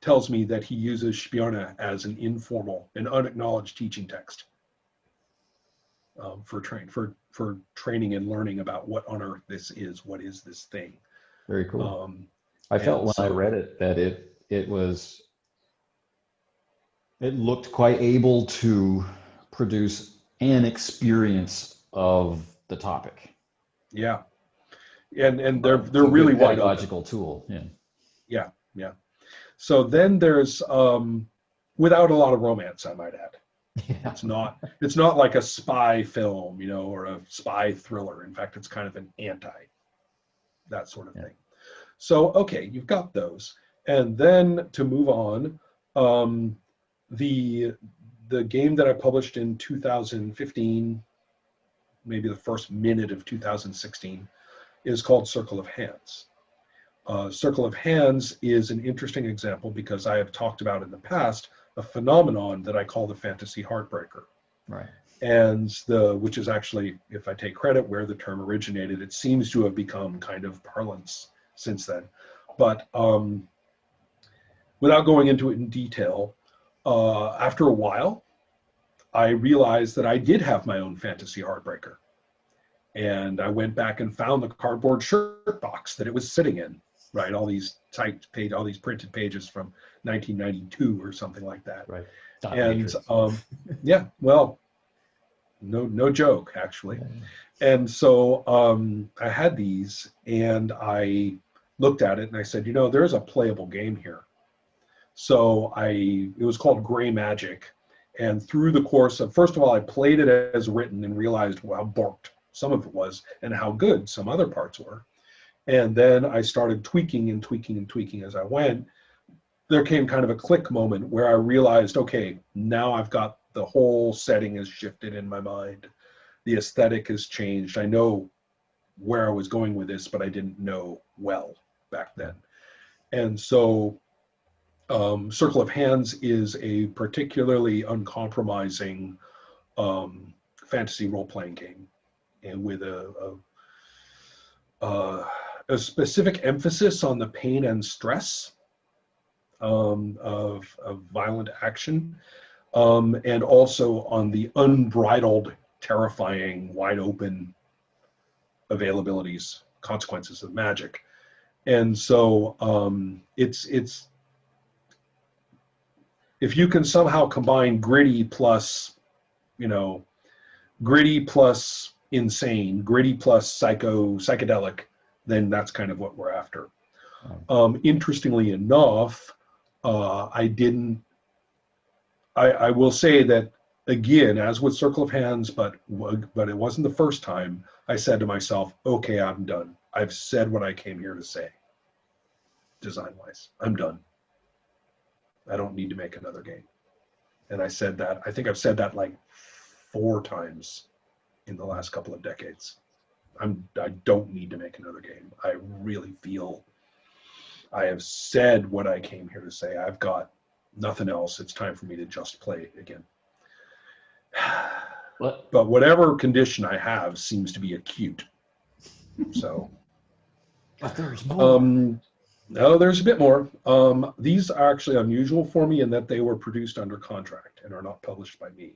tells me that he uses Spione as an informal and unacknowledged teaching text for training and learning about what on earth this is. What is this thing?
Very cool. I felt when I read it that it looked quite able to produce an experience of the topic.
Yeah, and they're really
a pedagogical tool.
Yeah. So then there's without a lot of romance, I might add. Yeah. It's not like a spy film, or a spy thriller. In fact, it's kind of an that sort of thing. So, okay, you've got those. And then to move on, the game that I published in 2015, maybe the first minute of 2016, is called Circle of Hands. Circle of Hands is an interesting example because I have talked about in the past a phenomenon that I call the fantasy heartbreaker.
Right.
And which is actually, if I take credit where the term originated, it seems to have become kind of parlance since then. But without going into it in detail, after a while, I realized that I did have my own fantasy heartbreaker. And I went back and found the cardboard shirt box that it was sitting in, right? All these printed pages from 1992 or something like that.
Right.
And yeah, well, no joke, actually. Yeah. And so I had these and I looked at it and I said, there's a playable game here. So it was called Gray Magic. And through the course of, first of all, I played it as written and realized how borked some of it was and how good some other parts were. And then I started tweaking and tweaking and tweaking as I went. There came kind of a click moment where I realized, okay, now I've got the whole setting is shifted in my mind. The aesthetic has changed. I know where I was going with this, but I didn't know well back then. And so Circle of Hands is a particularly uncompromising fantasy role-playing game, and with a specific emphasis on the pain and stress of violent action, and also on the unbridled, terrifying, wide-open availabilities, consequences of magic. And so it's if you can somehow combine gritty plus, gritty plus insane, gritty plus psychedelic, then that's kind of what we're after. Interestingly enough, I will say that, again, as with Circle of Hands, but it wasn't the first time, I said to myself, okay, I'm done. I've said what I came here to say, design-wise. I'm done. I don't need to make another game. And I said that, I think I've said that like 4 times in the last couple of decades. I don't need to make another game. I really feel I have said what I came here to say. I've got nothing else. It's time for me to just play again.
What?
But whatever condition I have seems to be acute. So.
But there's more.
No, there's a bit more. These are actually unusual for me in that they were produced under contract and are not published by me.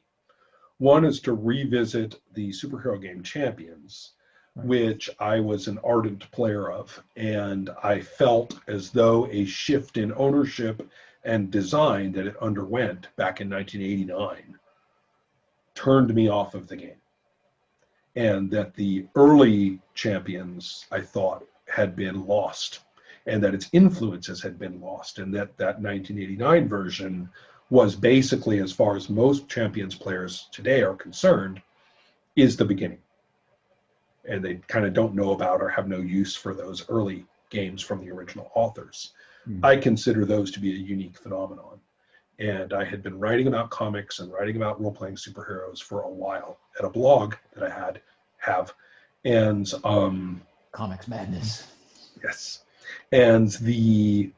One is to revisit the superhero game Champions, which I was an ardent player of, and I felt as though a shift in ownership and design that it underwent back in 1989 turned me off of the game. And that the early Champions, I thought, had been lost, and that its influences had been lost, and that 1989 version was basically, as far as most Champions players today are concerned, is the beginning. And they kind of don't know about or have no use for those early games from the original authors. I consider those to be a unique phenomenon. And I had been writing about comics and writing about role-playing superheroes for a while at a blog that I have. And
Comics Madness.
yes. And the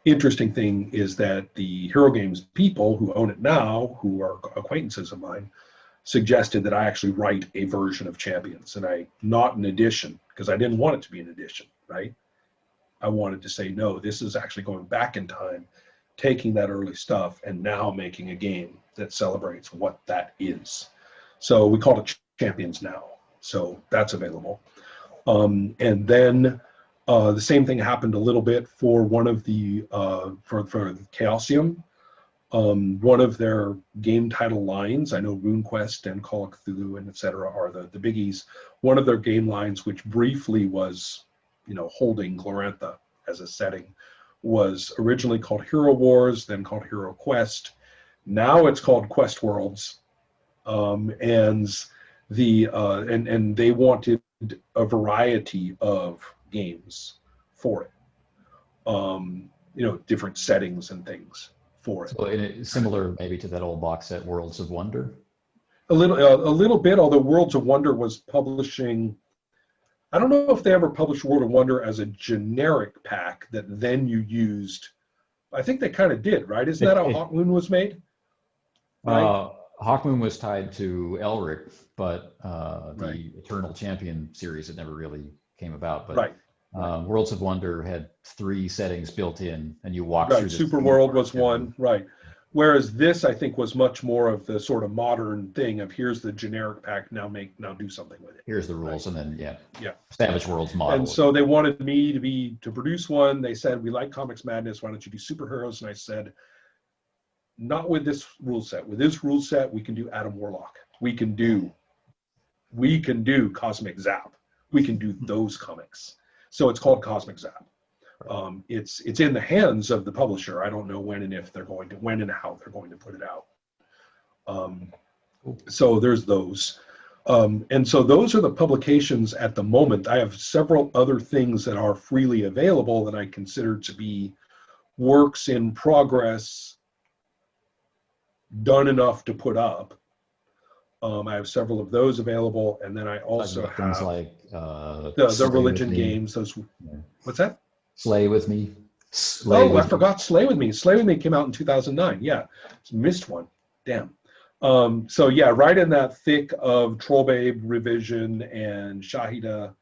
interesting thing is that the Hero Games people who own it now, who are acquaintances of mine, suggested that I actually write a version of Champions, and not an edition, because I didn't want it to be an edition, right? I wanted to say, no, this is actually going back in time, taking that early stuff and now making a game that celebrates what that is. So we call it Champions now. So that's available. And then the same thing happened a little bit for one of the, for Chaosium. One of their game title lines, I know RuneQuest and Call of Cthulhu and et cetera are the biggies. One of their game lines, which briefly was, holding Glorantha as a setting, was originally called Hero Wars, then called Hero Quest. Now it's called Quest Worlds. And they wanted a variety of games for it. Different settings and things for it.
So similar maybe to that old box set Worlds of Wonder?
A little bit, although Worlds of Wonder was publishing, I don't know if they ever published World of Wonder as a generic pack that then you used. I think they kind of did, right? Isn't that how Hawkmoon was made? Right?
Hawkmoon was tied to Elric, but the
Right.
Eternal Champion series, it never really came about. But
Right.
Worlds of Wonder had 3 settings built in, and you walk
Right,
through.
Super World was one, right. Whereas this, I think, was much more of the sort of modern thing of here's the generic pack, now do something with it.
Here's the rules,
Right.
and then
Yeah.
Savage Worlds model.
And so they wanted me to produce one. They said, we like Comics Madness, why don't you do superheroes? And I said, not with this rule set. With this rule set, we can do Adam Warlock. We can do Cosmic Zap. We can do those comics. So it's called Cosmic Zap. It's in the hands of the publisher. I don't know when and how they're going to put it out. So there's those. And so those are the publications at the moment. I have several other things that are freely available that I consider to be works in progress, done enough to put up. I have several of those available, and then I also have
things like
the
Slay
religion
with Me.
games. Those,
Yeah.
what's that?
Slay with Me. Slay
Oh, I
with Me.
forgot Slay with Me. Slay with Me came out in 2009. Yeah, missed one. Damn. So yeah, right in that thick of Trollbabe revision and Shahida,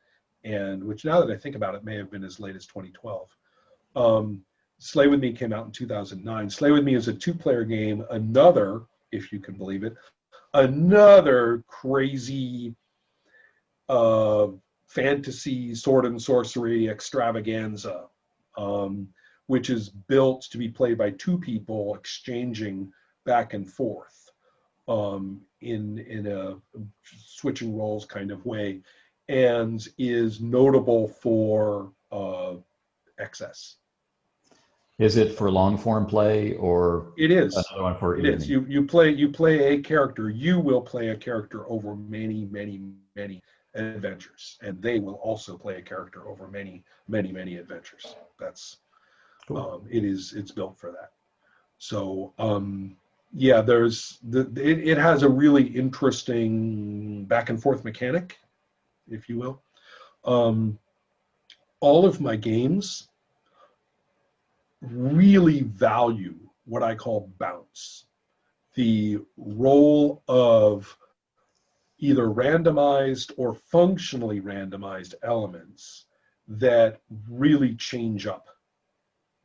and which now that I think about it, may have been as late as 2012. Slay with Me came out in 2009. Slay with Me is a 2-player game. Another, if you can believe it, another crazy fantasy sword and sorcery extravaganza, which is built to be played by 2 people exchanging back and forth in a switching roles kind of way, and is notable for excess.
Is it for long form play or
It is.
another one for
It
evening?
is. You play a character. You will play a character over many adventures, and they will also play a character over many adventures. That's
Cool.
it's built for that. So yeah, it has a really interesting back and forth mechanic, if you will. All of my games really value what I call bounce, the role of either randomized or functionally randomized elements that really change up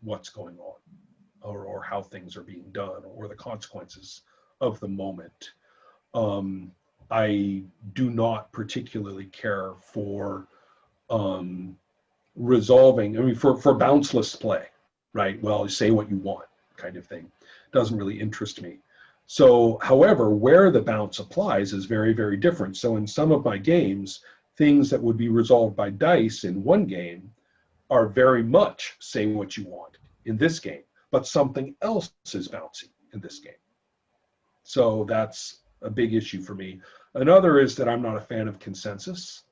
what's going on, or how things are being done, or the consequences of the moment. I do not particularly care for resolving, I mean, for bounceless play, right? Well, say what you want kind of thing. Doesn't really interest me. So, however, where the bounce applies is very different. So in some of my games, things that would be resolved by dice in one game are very much say what you want in this game, but something else is bouncy in this game. So that's a big issue for me. Another is that I'm not a fan of consensus.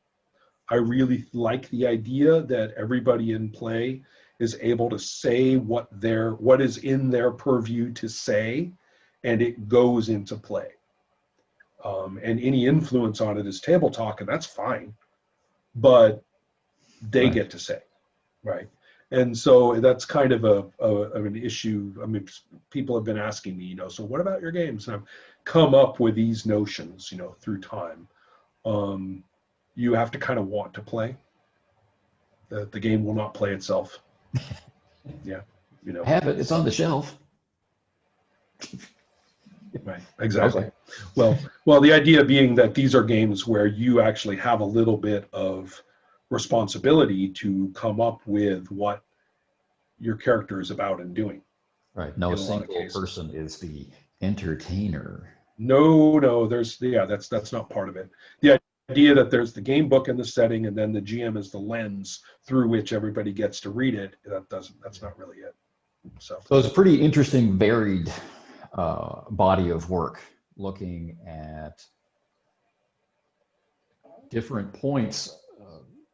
I really like the idea that everybody in play is able to say what is in their purview to say, and it goes into play. And any influence on it is table talk, and that's fine, but they get to say, right? And so that's kind of an issue. I mean, people have been asking me, so what about your games? And I've come up with these notions, through time. You have to kind of want to play. The game will not play itself. Yeah,
I have it. It's on the shelf.
Right, exactly.
Okay.
Well, the idea being that these are games where you actually have a little bit of responsibility to come up with what your character is about and doing.
Right. No single person is the entertainer.
No, that's not part of it. The idea that there's the game book and the setting, and then the GM is the lens through which everybody gets to read it. That's not really it. So
it's a pretty interesting, varied body of work, looking at different points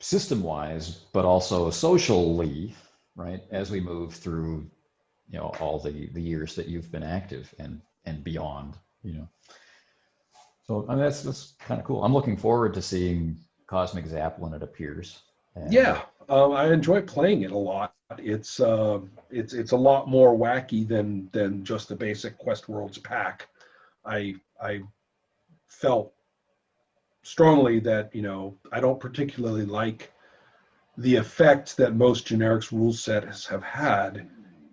system-wise, but also socially, right? As we move through, all the years that you've been active and beyond, So I mean, that's kind of cool. I'm looking forward to seeing Cosmic Zap when it appears. And,
yeah, I enjoy playing it a lot. It's a lot more wacky than just the basic Quest Worlds pack. I felt strongly that I don't particularly like the effect that most generics rule sets have had.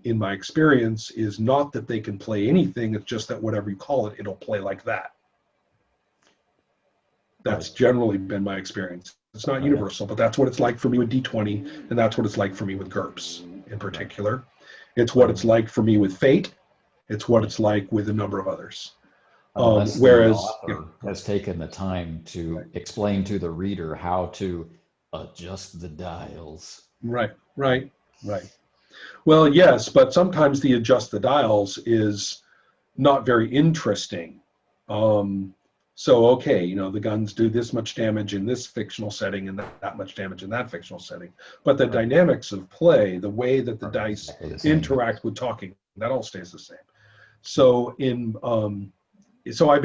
In my experience, is not that they can play anything. It's just that whatever you call it, it'll play like that. That's generally been my experience. It's not universal, but that's what it's like for me with D20, and that's what it's like for me with GURPS in particular. It's what it's like for me with Fate. It's what it's like with a number of others.
Unless
whereas
the author has taken the time to explain to the reader how to adjust the dials.
Right. Well, yes, but sometimes the adjust the dials is not very interesting. So, okay, the guns do this much damage in this fictional setting and that much damage in that fictional setting. But the dynamics of play, the way that the dice interact with talking, that all stays the same. So so I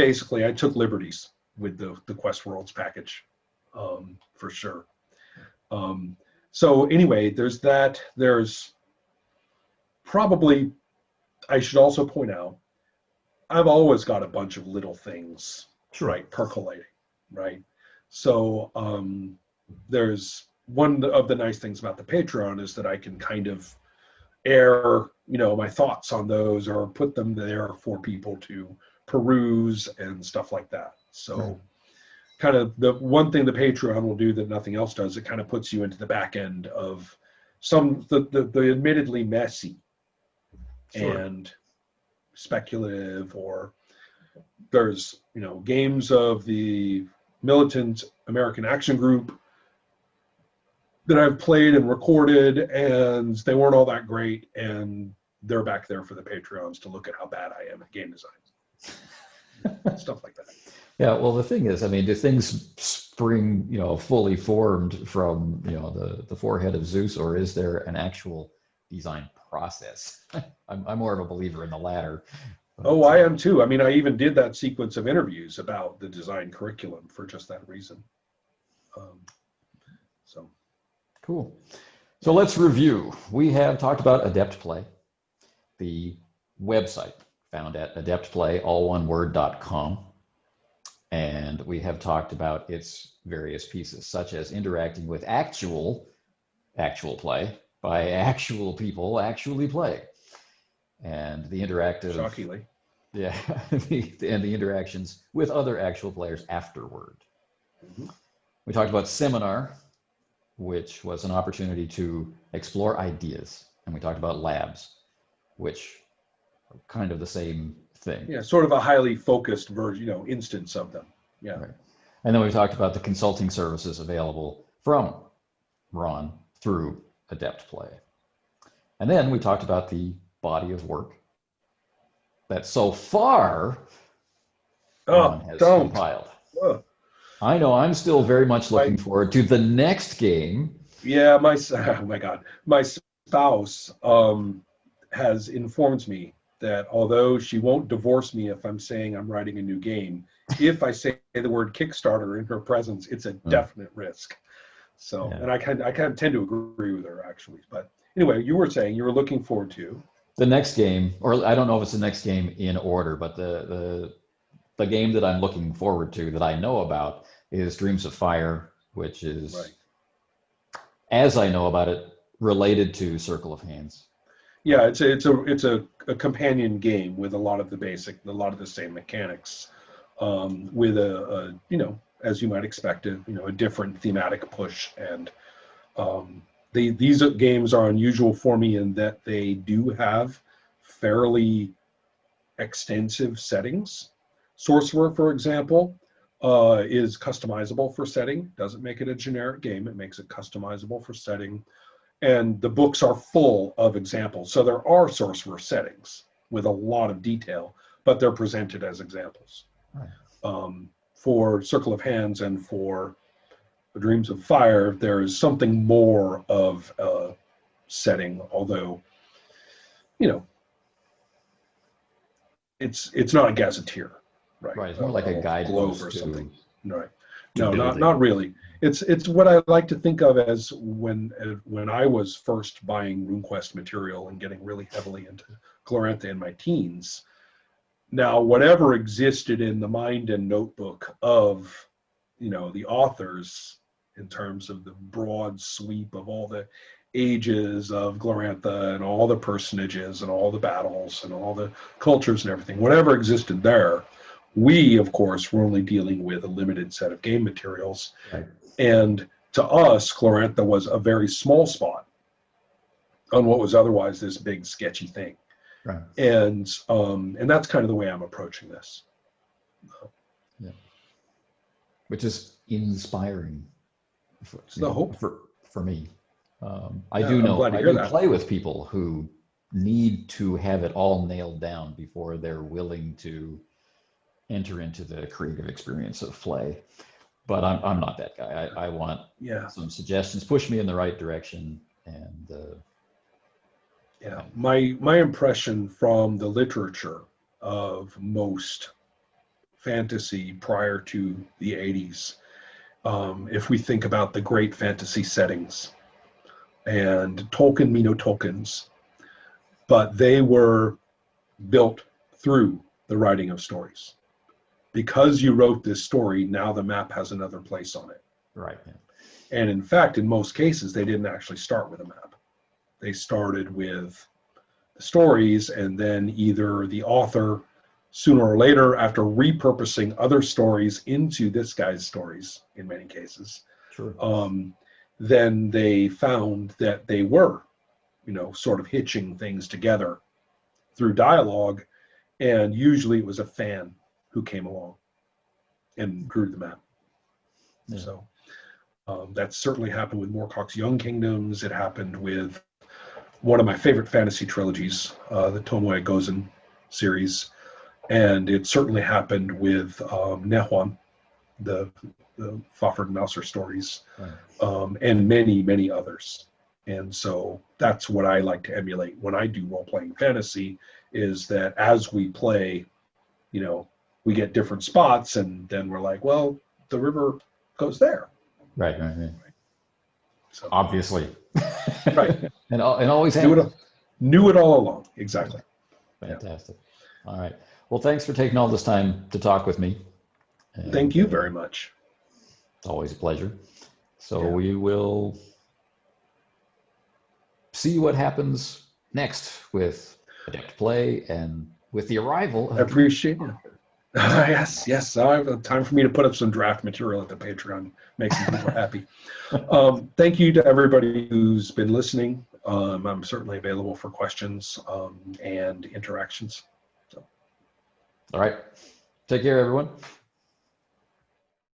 took liberties with the Quest Worlds package, for sure. So anyway, there's that. There's probably, I should also point out, I've always got a bunch of little things,
Sure.
right, percolating, right? So there's one of the nice things about the Patreon is that I can kind of air, my thoughts on those or put them there for people to peruse and stuff like that. So kind of the one thing the Patreon will do that nothing else does, it kind of puts you into the back end of the admittedly messy and speculative, or there's games of the militant American Action Group that I've played and recorded, and they weren't all that great, and they're back there for the Patreons to look at how bad I am at game design. Stuff like that.
Yeah, well, the thing is, I mean, do things spring, fully formed from, the forehead of Zeus, or is there an actual design process? I'm more of a believer in the latter.
Oh, I am too. I mean, I even did that sequence of interviews about the design curriculum for just that reason. So
cool. So let's review. We have talked about Adept Play, the website found at adeptplay.com. And we have talked about its various pieces, such as interacting with actual play by actual people actually play. And the interactive,
shockingly,
yeah, and the interactions with other actual players afterward. We talked about Seminar, which was an opportunity to explore ideas, and we talked about Labs, which are kind of the same thing.
Yeah, sort of a highly focused version, instance of them. Yeah.
Right. And then we talked about the consulting services available from Ron through Adept Play. And then we talked about the body of work that so far Ron has compiled. I know I'm still very much looking forward to the next game.
Yeah, oh my God, my spouse has informed me that although she won't divorce me if I'm saying I'm writing a new game, if I say the word Kickstarter in her presence, it's a definite risk. So, and I kind of tend to agree with her actually. But anyway, you were saying you were looking forward to
the next game, or I don't know if it's the next game in order, but the game that I'm looking forward to that I know about is Dreams of Fire, which is, as I know about it, related to Circle of Hands.
Yeah, it's a companion game with a lot of the same mechanics, with a as you might expect, a different thematic push. And these games are unusual for me in that they do have fairly extensive settings. Sorcerer, for example, is customizable for setting. Doesn't make it a generic game. It makes it customizable for setting. And the books are full of examples. So there are Sorcerer settings with a lot of detail, but they're presented as examples. For Circle of Hands and for Dreams of Fire, there is something more of a setting, although, it's not a gazetteer, right?
Right, it's more like a guidepost
or something. Right.
No,
not really. It's what I like to think of as when I was first buying RuneQuest material and getting really heavily into Glorantha in my teens. Now, whatever existed in the mind and notebook of, the authors in terms of the broad sweep of all the ages of Glorantha and all the personages and all the battles and all the cultures and everything, whatever existed there, we, of course, were only dealing with a limited set of game materials.
Right.
And to us, Glorantha was a very small spot on what was otherwise this big, sketchy thing.
Right.
And that's kind of the way I'm approaching this.
Yeah. Which is inspiring.
It's the hope
for me. I do play with people who need to have it all nailed down before they're willing to enter into the creative experience of play. But I'm not that guy. I want some suggestions, push me in the right direction. And
my impression from the literature of most fantasy prior to the 80s. If we think about the great fantasy settings, and Tolkien me no Tolkiens, but they were built through the writing of stories. Because you wrote this story, now the map has another place on it.
Right.
And in fact, in most cases, they didn't actually start with a map. They started with the stories, and then either the author, sooner or later, after repurposing other stories into this guy's stories, in many cases,
Sure.
then they found that they were, sort of hitching things together through dialogue, and usually it was a fan who came along and drew the map. Yeah. So that certainly happened with Moorcock's Young Kingdoms. It happened with one of my favorite fantasy trilogies, the Tomoe Gozen series, and it certainly happened with Nehuan, the Fafhrd Mouser stories, right. And many, many others. And so that's what I like to emulate when I do role-playing fantasy, is that as we play, we get different spots, and then we're like, well, the river goes there.
Right. So obviously.
Right.
and always
knew it all along. Exactly.
Fantastic. Yeah. All right. Well, thanks for taking all this time to talk with me. And
thank you very much.
It's always a pleasure. So we will see what happens next with Adept Play and with the arrival of...
I appreciate it. Yes. I have time for me to put up some draft material at the Patreon. Make some people happy. Thank you to everybody who's been listening. I'm certainly available for questions and interactions. So.
All right. Take care, everyone.